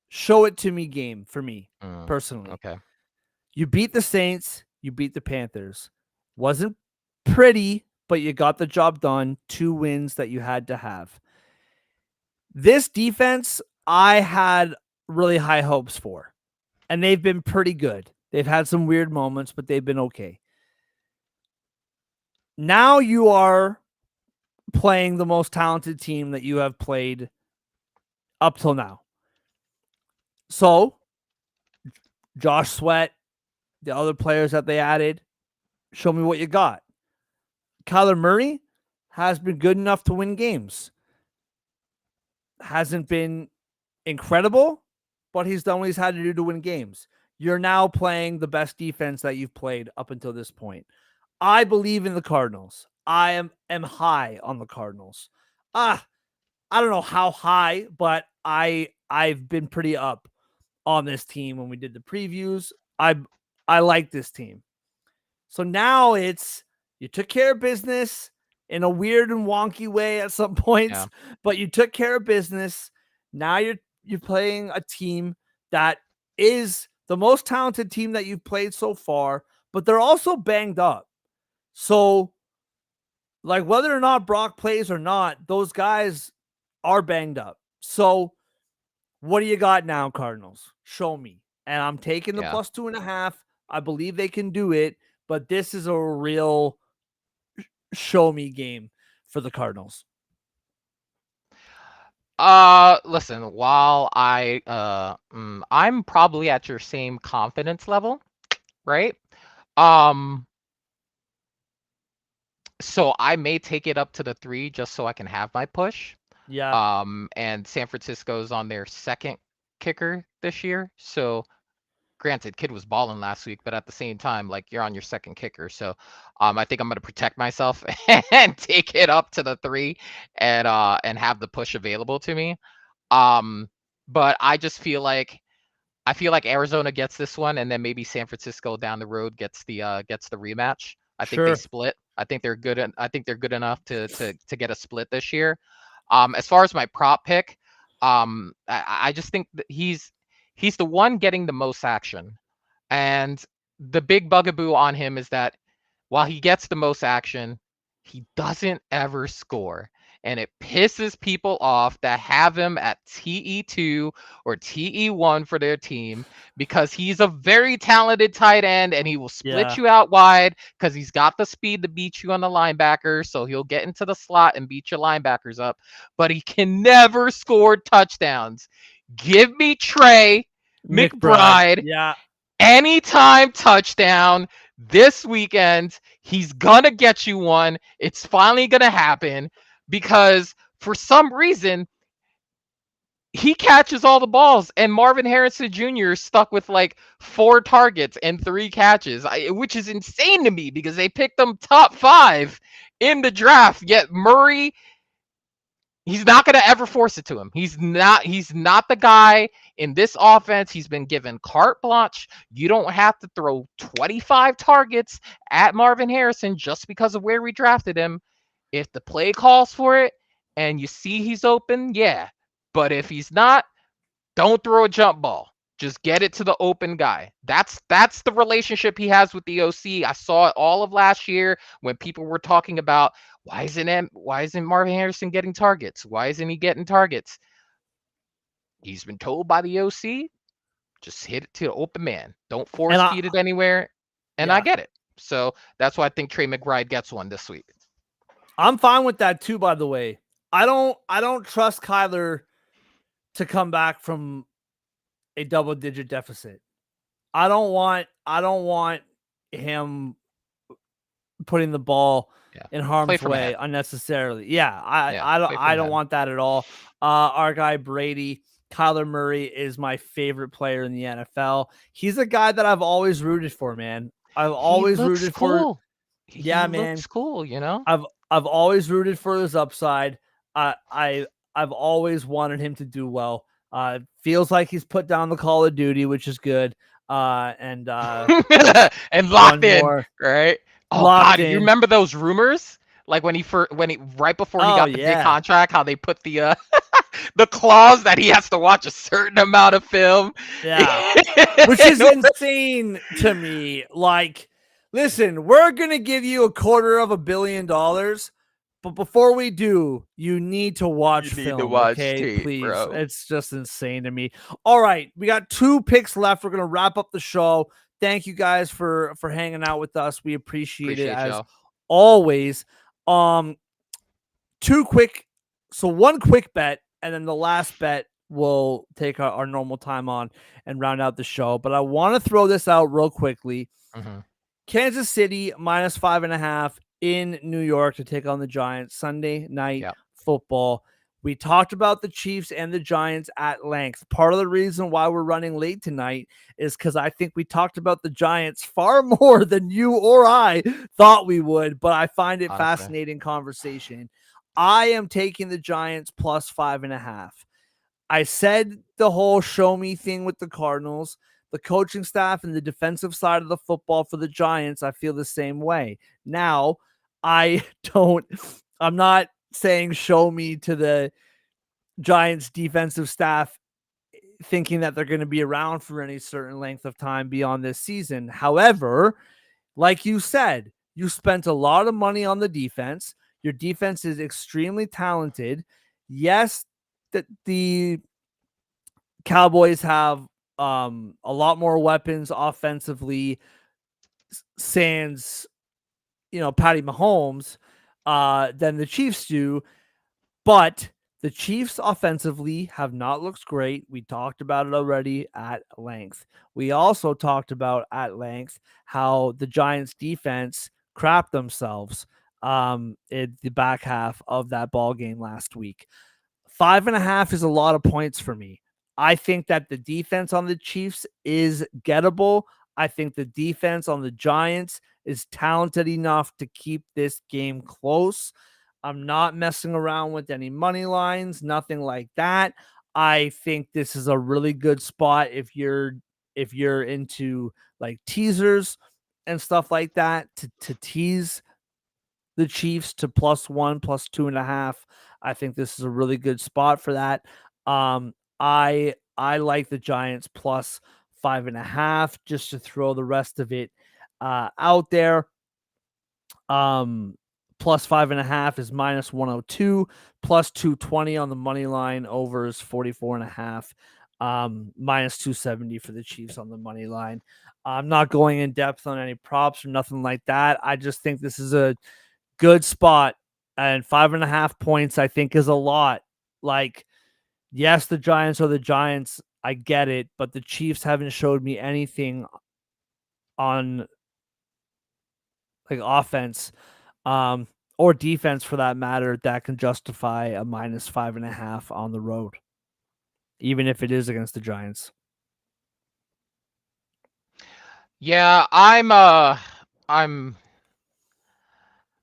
Show it to me game for me personally. Okay. You beat the Saints, you beat the Panthers. Wasn't pretty, but you got the job done. 2 wins that you had to have. This defense, I had really high hopes for, and they've been pretty good. They've had some weird moments, but they've been okay. Now you are playing the most talented team that you have played up till now. So, Josh Sweat, the other players that they added, show me what you got. Kyler Murray has been good enough to win games. Hasn't been incredible, but he's done what he's had to do to win games. You're now playing the best defense that you've played up until this point. I believe in the Cardinals. I am high on the Cardinals. I don't know how high, but I've been pretty up on this team when we did the previews. I like this team. So now it's you took care of business in a weird and wonky way at some points, Yeah. but you took care of business. Now you're playing a team that is the most talented team that you've played so far, but they're also banged up. So, like whether or not Brock plays or not, those guys are banged up. So, what do you got now, Cardinals? Show me. And I'm taking the Yeah. +2.5. I believe they can do it, but this is a real show me game for the Cardinals. Listen, while I'm probably at your same confidence level, right? Um, so I may take it up to the 3 just so I can have my push. Yeah. And San Francisco's on their second kicker this year. So granted, kid was balling last week, but at the same time, like you're on your second kicker. So I think I'm gonna protect myself and take it up to the 3 and have the push available to me. But I feel like Arizona gets this one, and then maybe San Francisco down the road gets the rematch. I think they Sure. split. I think they're good. I think they're good enough to get a split this year. As far as my prop pick, I just think that he's the one getting the most action, and the big bugaboo on him is that while he gets the most action, he doesn't ever score. And it pisses people off that have him at TE2 or TE1 for their team because he's a very talented tight end and he will split Yeah. you out wide because he's got the speed to beat you on the linebacker. So he'll get into the slot and beat your linebackers up, but he can never score touchdowns. Give me Trey McBride Yeah. anytime touchdown this weekend. He's gonna get you one. It's finally gonna happen because for some reason he catches all the balls and Marvin Harrison Jr. is stuck with like 4 targets and 3 catches, which is insane to me because they picked him top 5 in the draft. Yet Murray, he's not going to ever force it to him. He's not the guy in this offense. He's been given carte blanche. You don't have to throw 25 targets at Marvin Harrison just because of where we drafted him. If the play calls for it and you see he's open, yeah. But if he's not, don't throw a jump ball. Just get it to the open guy. That's the relationship he has with the OC. I saw it all of last year when people were talking about why isn't Marvin Harrison getting targets? Why isn't he getting targets? He's been told by the OC, just hit it to the open man. Don't And force feed it anywhere. And I yeah, get it. So that's why I think Trey McBride gets one this week. I'm fine with that too, by the way. I don't trust Kyler to come back from a double-digit deficit. I don't want him putting the ball Yeah. in Play harm's from way ahead. unnecessarily. Yeah, Yeah. Play I from don't ahead. want that at all. Our guy Brady, Kyler Murray is my favorite player in the NFL. He's a guy that I've always rooted for, man. I've He always looks rooted for. cool. He Yeah, man. looks cool, you know? I've always rooted for his upside. I've always wanted him to do well. Feels like he's put down the Call of Duty, which is good. And And one locked in, more right? Oh locked God, you in. remember those rumors? Like when he right before he Oh got the big yeah, contract, how they put the the clause that he has to watch a certain amount of film. yeah. Which is insane to me. Like, listen, we're gonna give you $250 million, but before we do, you need to You watch need to film, watch okay? tape, Please. bro. It's just insane to me. All right, we got 2 picks left. We're gonna wrap up the show. Thank you guys for hanging out with us. We appreciate it Appreciate as y'all. always. Um, two quick, so one quick bet, and then the last bet we'll take our normal time on and round out the show. But I want to throw this out real quickly. Hmm. Kansas City minus 5.5 in New York to take on the Giants Sunday night Yeah. football. We talked about the Chiefs and the Giants at length. Part of the reason why we're running late tonight is because I think we talked about the Giants far more than you or I thought we would, but I find it Honestly. fascinating conversation. I am taking the Giants plus 5.5. I said the whole show me thing with the Cardinals, the coaching staff and the defensive side of the football for the Giants. I feel the same way. Now, I'm not saying show me to the Giants defensive staff thinking that they're going to be around for any certain length of time beyond this season. However, like you said, you spent a lot of money on the defense. Your defense is extremely talented. Yes, that the Cowboys have a lot more weapons offensively, sans Patty Mahomes, than the Chiefs do. But the Chiefs offensively have not looked great. We talked about it already at length. We also talked about at length how the Giants defense crapped themselves in the back half of that ball game last week. 5.5 is a lot of points for me. I think that the defense on the Chiefs is gettable. I think the defense on the Giants is talented enough to keep this game close. I'm not messing around with any money lines, nothing like that. I think this is a really good spot if you're into like teasers and stuff like that to tease the Chiefs to +1, +2.5. I think this is a really good spot for that. I like the Giants +5.5 just to throw the rest of it out there. +5.5 is -102, +220 on the money line. Over is 44.5. -270 for the Chiefs on the money line. I'm not going in depth on any props or nothing like that. I just think this is a good spot, and 5.5 points I think is a lot. Like, yes, the Giants are the Giants. I get it, but the Chiefs haven't showed me anything on like offense, or defense for that matter, that can justify a -5.5 on the road, even if it is against the Giants. Yeah, I'm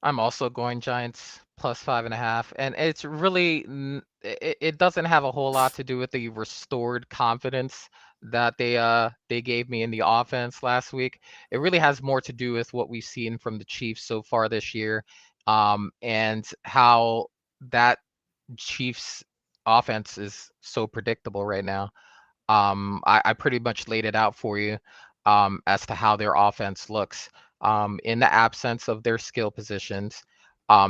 I'm also going Giants +5.5, and it's really it doesn't have a whole lot to do with the restored confidence that they gave me in the offense last week. It really has more to do with what we've seen from the Chiefs so far this year, and how that Chiefs offense is so predictable right now. I pretty much laid it out for you as to how their offense looks. In the absence of their skill positions,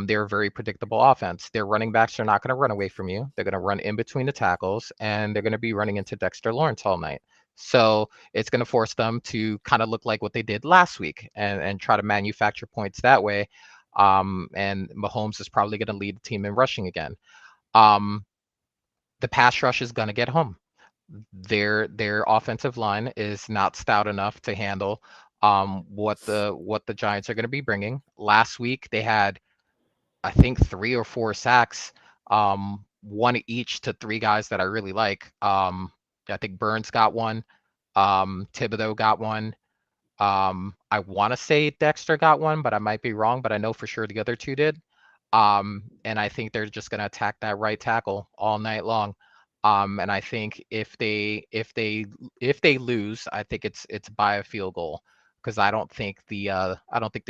they're a very predictable offense. Their running backs are not going to run away from you. They're going to run in between the tackles, and they're going to be running into Dexter Lawrence all night. So it's going to force them to kind of look like what they did last week and try to manufacture points that way. And Mahomes is probably going to lead the team in rushing again. Um, the pass rush is going to get home. Their offensive line is not stout enough to handle what the Giants are going to be bringing. Last week they had, I think, 3 or 4 sacks, one each to 3 guys that I really like. I think Burns got one, Thibodeau got one. I want to say Dexter got one, but I might be wrong. But I know for sure the other 2 did. And I think they're just going to attack that right tackle all night long. And I think if they lose, I think it's by a field goal, because I don't think the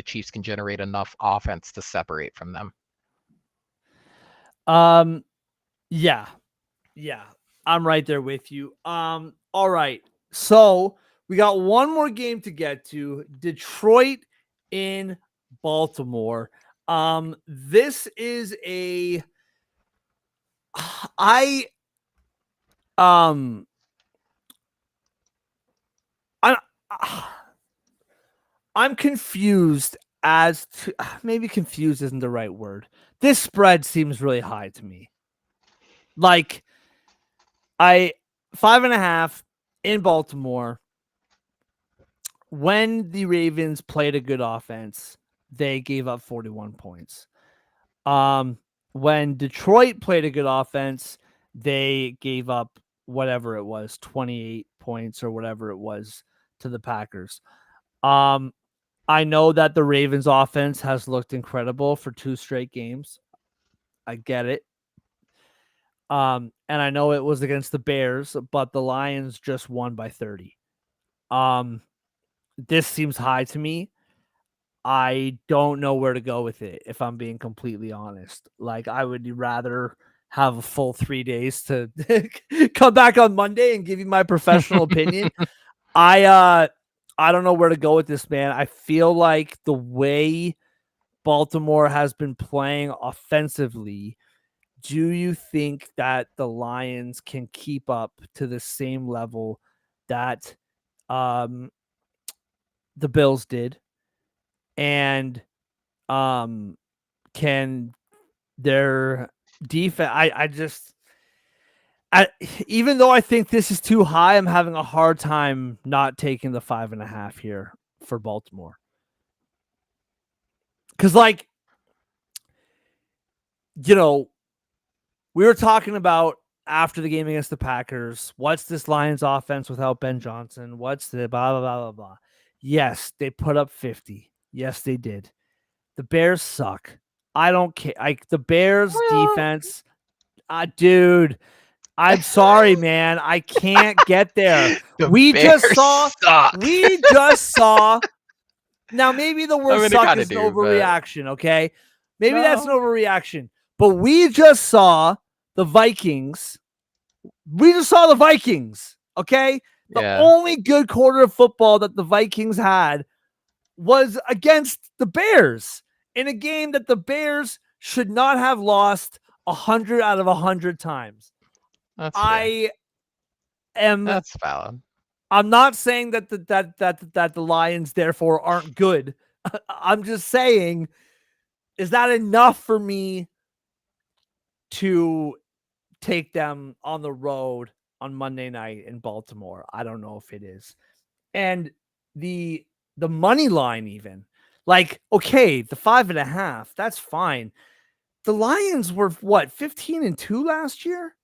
Chiefs can generate enough offense to separate from them. Yeah. Yeah. I'm right there with you. All right. So we got one more game to get to. Detroit in Baltimore. This is a I um I I'm confused as to maybe confused isn't the right word. This spread seems really high to me. Like I 5.5 in Baltimore. When the Ravens played a good offense, they gave up 41 points. When Detroit played a good offense, they gave up whatever it was, 28 points or whatever it was to the Packers. I know that the Ravens offense has looked incredible for 2 straight games. I get it. And I know it was against the Bears, but the Lions just won by 30. This seems high to me. I don't know where to go with it, if I'm being completely honest. Like, I would rather have a full 3 days to come back on Monday and give you my professional opinion. I don't know where to go with this, man. I feel like the way Baltimore has been playing offensively, do you think that the Lions can keep up to the same level that the Bills did? And can their defense I even though I think this is too high, I'm having a hard time not taking the 5.5 here for Baltimore. Because, like, we were talking about after the game against the Packers, what's this Lions offense without Ben Johnson? What's the blah, blah, blah, blah, blah. Yes, they put up 50. Yes, they did. The Bears suck. I don't care. The Bears defense, dude, I'm sorry, man. I can't get there. The We Bears just saw. Now, maybe the word I mean, they suck kind is of an do, but overreaction, okay? Maybe that's an no. overreaction. But we just saw the Vikings. We just saw the Vikings, okay? The Yeah. only good quarter of football that the Vikings had was against the Bears in a game that the Bears should not have lost 100 out of 100 times. That's fair. That's valid. I'm not saying that the Lions therefore aren't good. I'm just saying, is that enough for me to take them on the road on Monday night in Baltimore? I don't know if it is. And the money line, even, like, okay, the 5.5, that's fine. The Lions were what, 15-2 last year?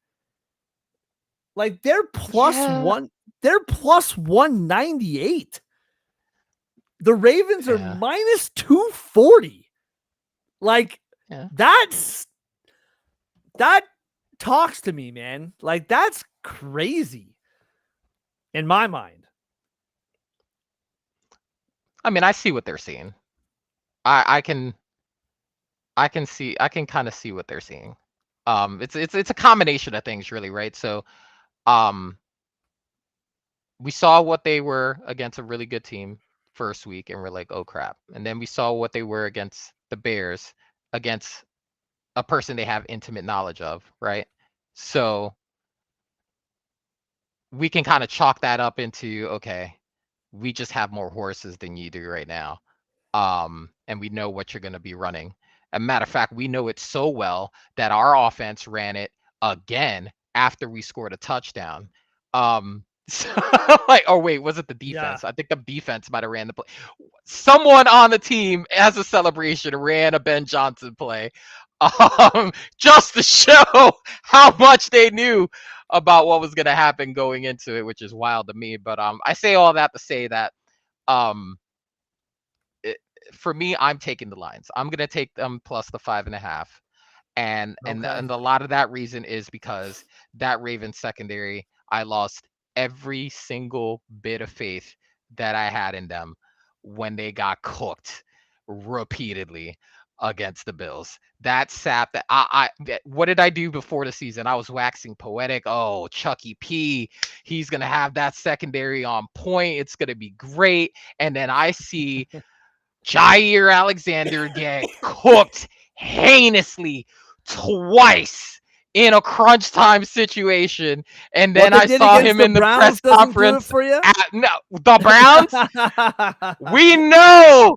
Like, they're Yeah. they're plus 198. The Ravens are Yeah. minus 240. Like, Yeah. that talks to me, man. Like, that's crazy in my mind. I mean, I see what they're seeing. I can kind of see what they're seeing. It's a combination of things, really, right? So, um, we saw what they were against a really good team first week, and we're like, oh crap. And then we saw what they were against the Bears, against a person they have intimate knowledge of, right? So we can kind of chalk that up into, okay, we just have more horses than you do right now. And we know what you're going to be running. a matter of fact, we know it so well that our offense ran it again after we scored a touchdown. So, like, oh wait, was it the defense? Yeah. I think the defense might have ran the play. Someone on the team, as a celebration, ran a Ben Johnson play, just to show how much they knew about what was going to happen going into it, which is wild to me. But I say all that to say that for me, I'm taking the Lions. I'm going to take them plus the 5.5. And Okay. a lot of that reason is because that Ravens secondary, I lost every single bit of faith that I had in them when they got cooked repeatedly against the Bills. That sap that what did I do before the season? I was waxing poetic. Oh, Chucky P, he's gonna have that secondary on point. It's gonna be great. And then I see Jair Alexander get cooked heinously twice in a crunch time situation, and then I saw him in the press conference. For you? No, the Browns. we know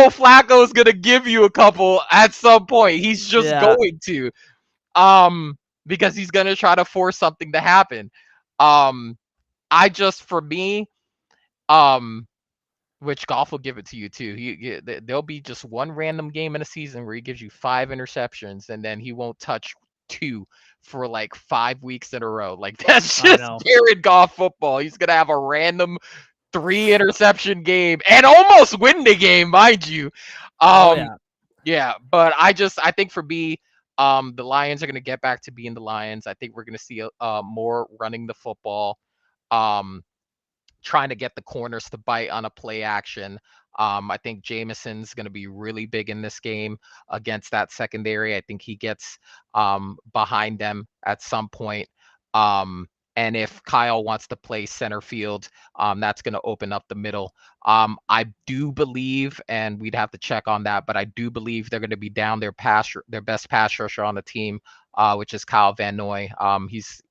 Flacco's gonna give you a couple at some point. He's just going to, because he's gonna try to force something to happen. For me, which Goff will give it to you too. There'll be just one random game in a season where he gives you 5 interceptions, and then he won't touch 2 for like 5 weeks in a row. Like, that's just Jared Goff football. He's gonna have a random 3 interception game and almost win the game, mind you. Yeah, but I think for me, the Lions are gonna get back to being the Lions. I think we're gonna see more running the football. Trying to get the corners to bite on a play action. I think Jameson's going to be really big in this game against that secondary. I think he gets behind them at some point. And if Kyle wants to play center field, that's going to open up the middle. I do believe, and we'd have to check on that, but I do believe they're going to be down their best pass rusher on the team, which is Kyle Van Noy. He's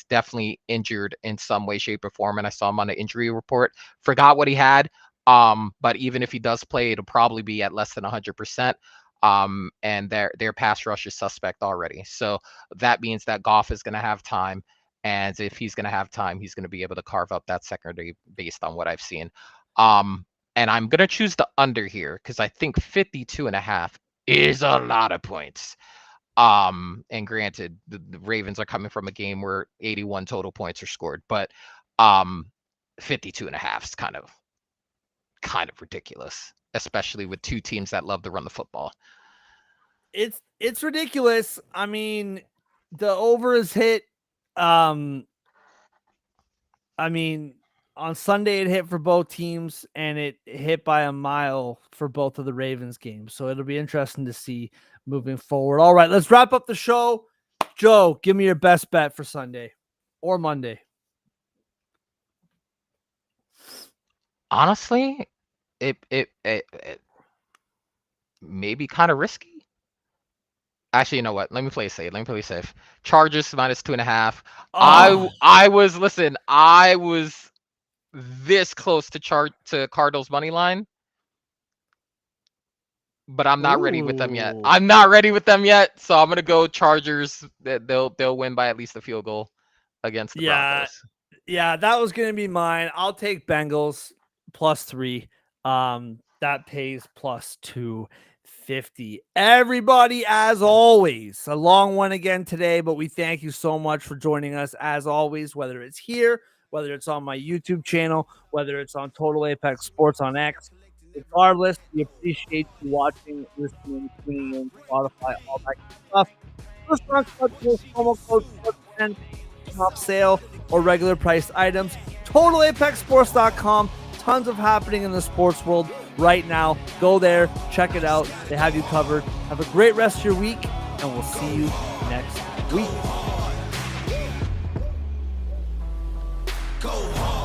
definitely injured in some way, shape, or form, and I saw him on the injury report. Forgot what he had, but even if he does play, it'll probably be at less than 100%. And their pass rush is suspect already. So that means that Goff is going to have time. And if he's going to have time, he's going to be able to carve up that secondary based on what I've seen. And I'm going to choose the under here because I think 52.5 is a lot of points. And granted, the Ravens are coming from a game where 81 total points are scored, but 52.5 is kind of ridiculous, especially with two teams that love to run the football. It's ridiculous. I mean, the over is hit. I mean, on Sunday it hit for both teams, and it hit by a mile for both of the Ravens games. So it'll be interesting to see moving forward. All right, let's wrap up the show. Joe, give me your best bet for Sunday or Monday. Honestly, it may be kind of risky. Actually, you know what? Let me play safe. Chargers minus 2.5. Oh. I was this close to Cardinals money line, but I'm not ready with them yet. So I'm gonna go Chargers. They'll win by at least a field goal against the Broncos. Yeah, that was gonna be mine. I'll take Bengals +3. That pays +250. Everybody, as always, a long one again today, but we thank you so much for joining us as always, whether it's here, whether it's on my YouTube channel, whether it's on Total Apex Sports on X. Regardless, we appreciate you watching, listening, tuning in, Spotify, all that good stuff. Promo code 10 top sale or regular priced items. TotalApexSports.com. Tons of happening in the sports world right now. Go there, check it out. They have you covered. Have a great rest of your week, and we'll see you next week. Go hard.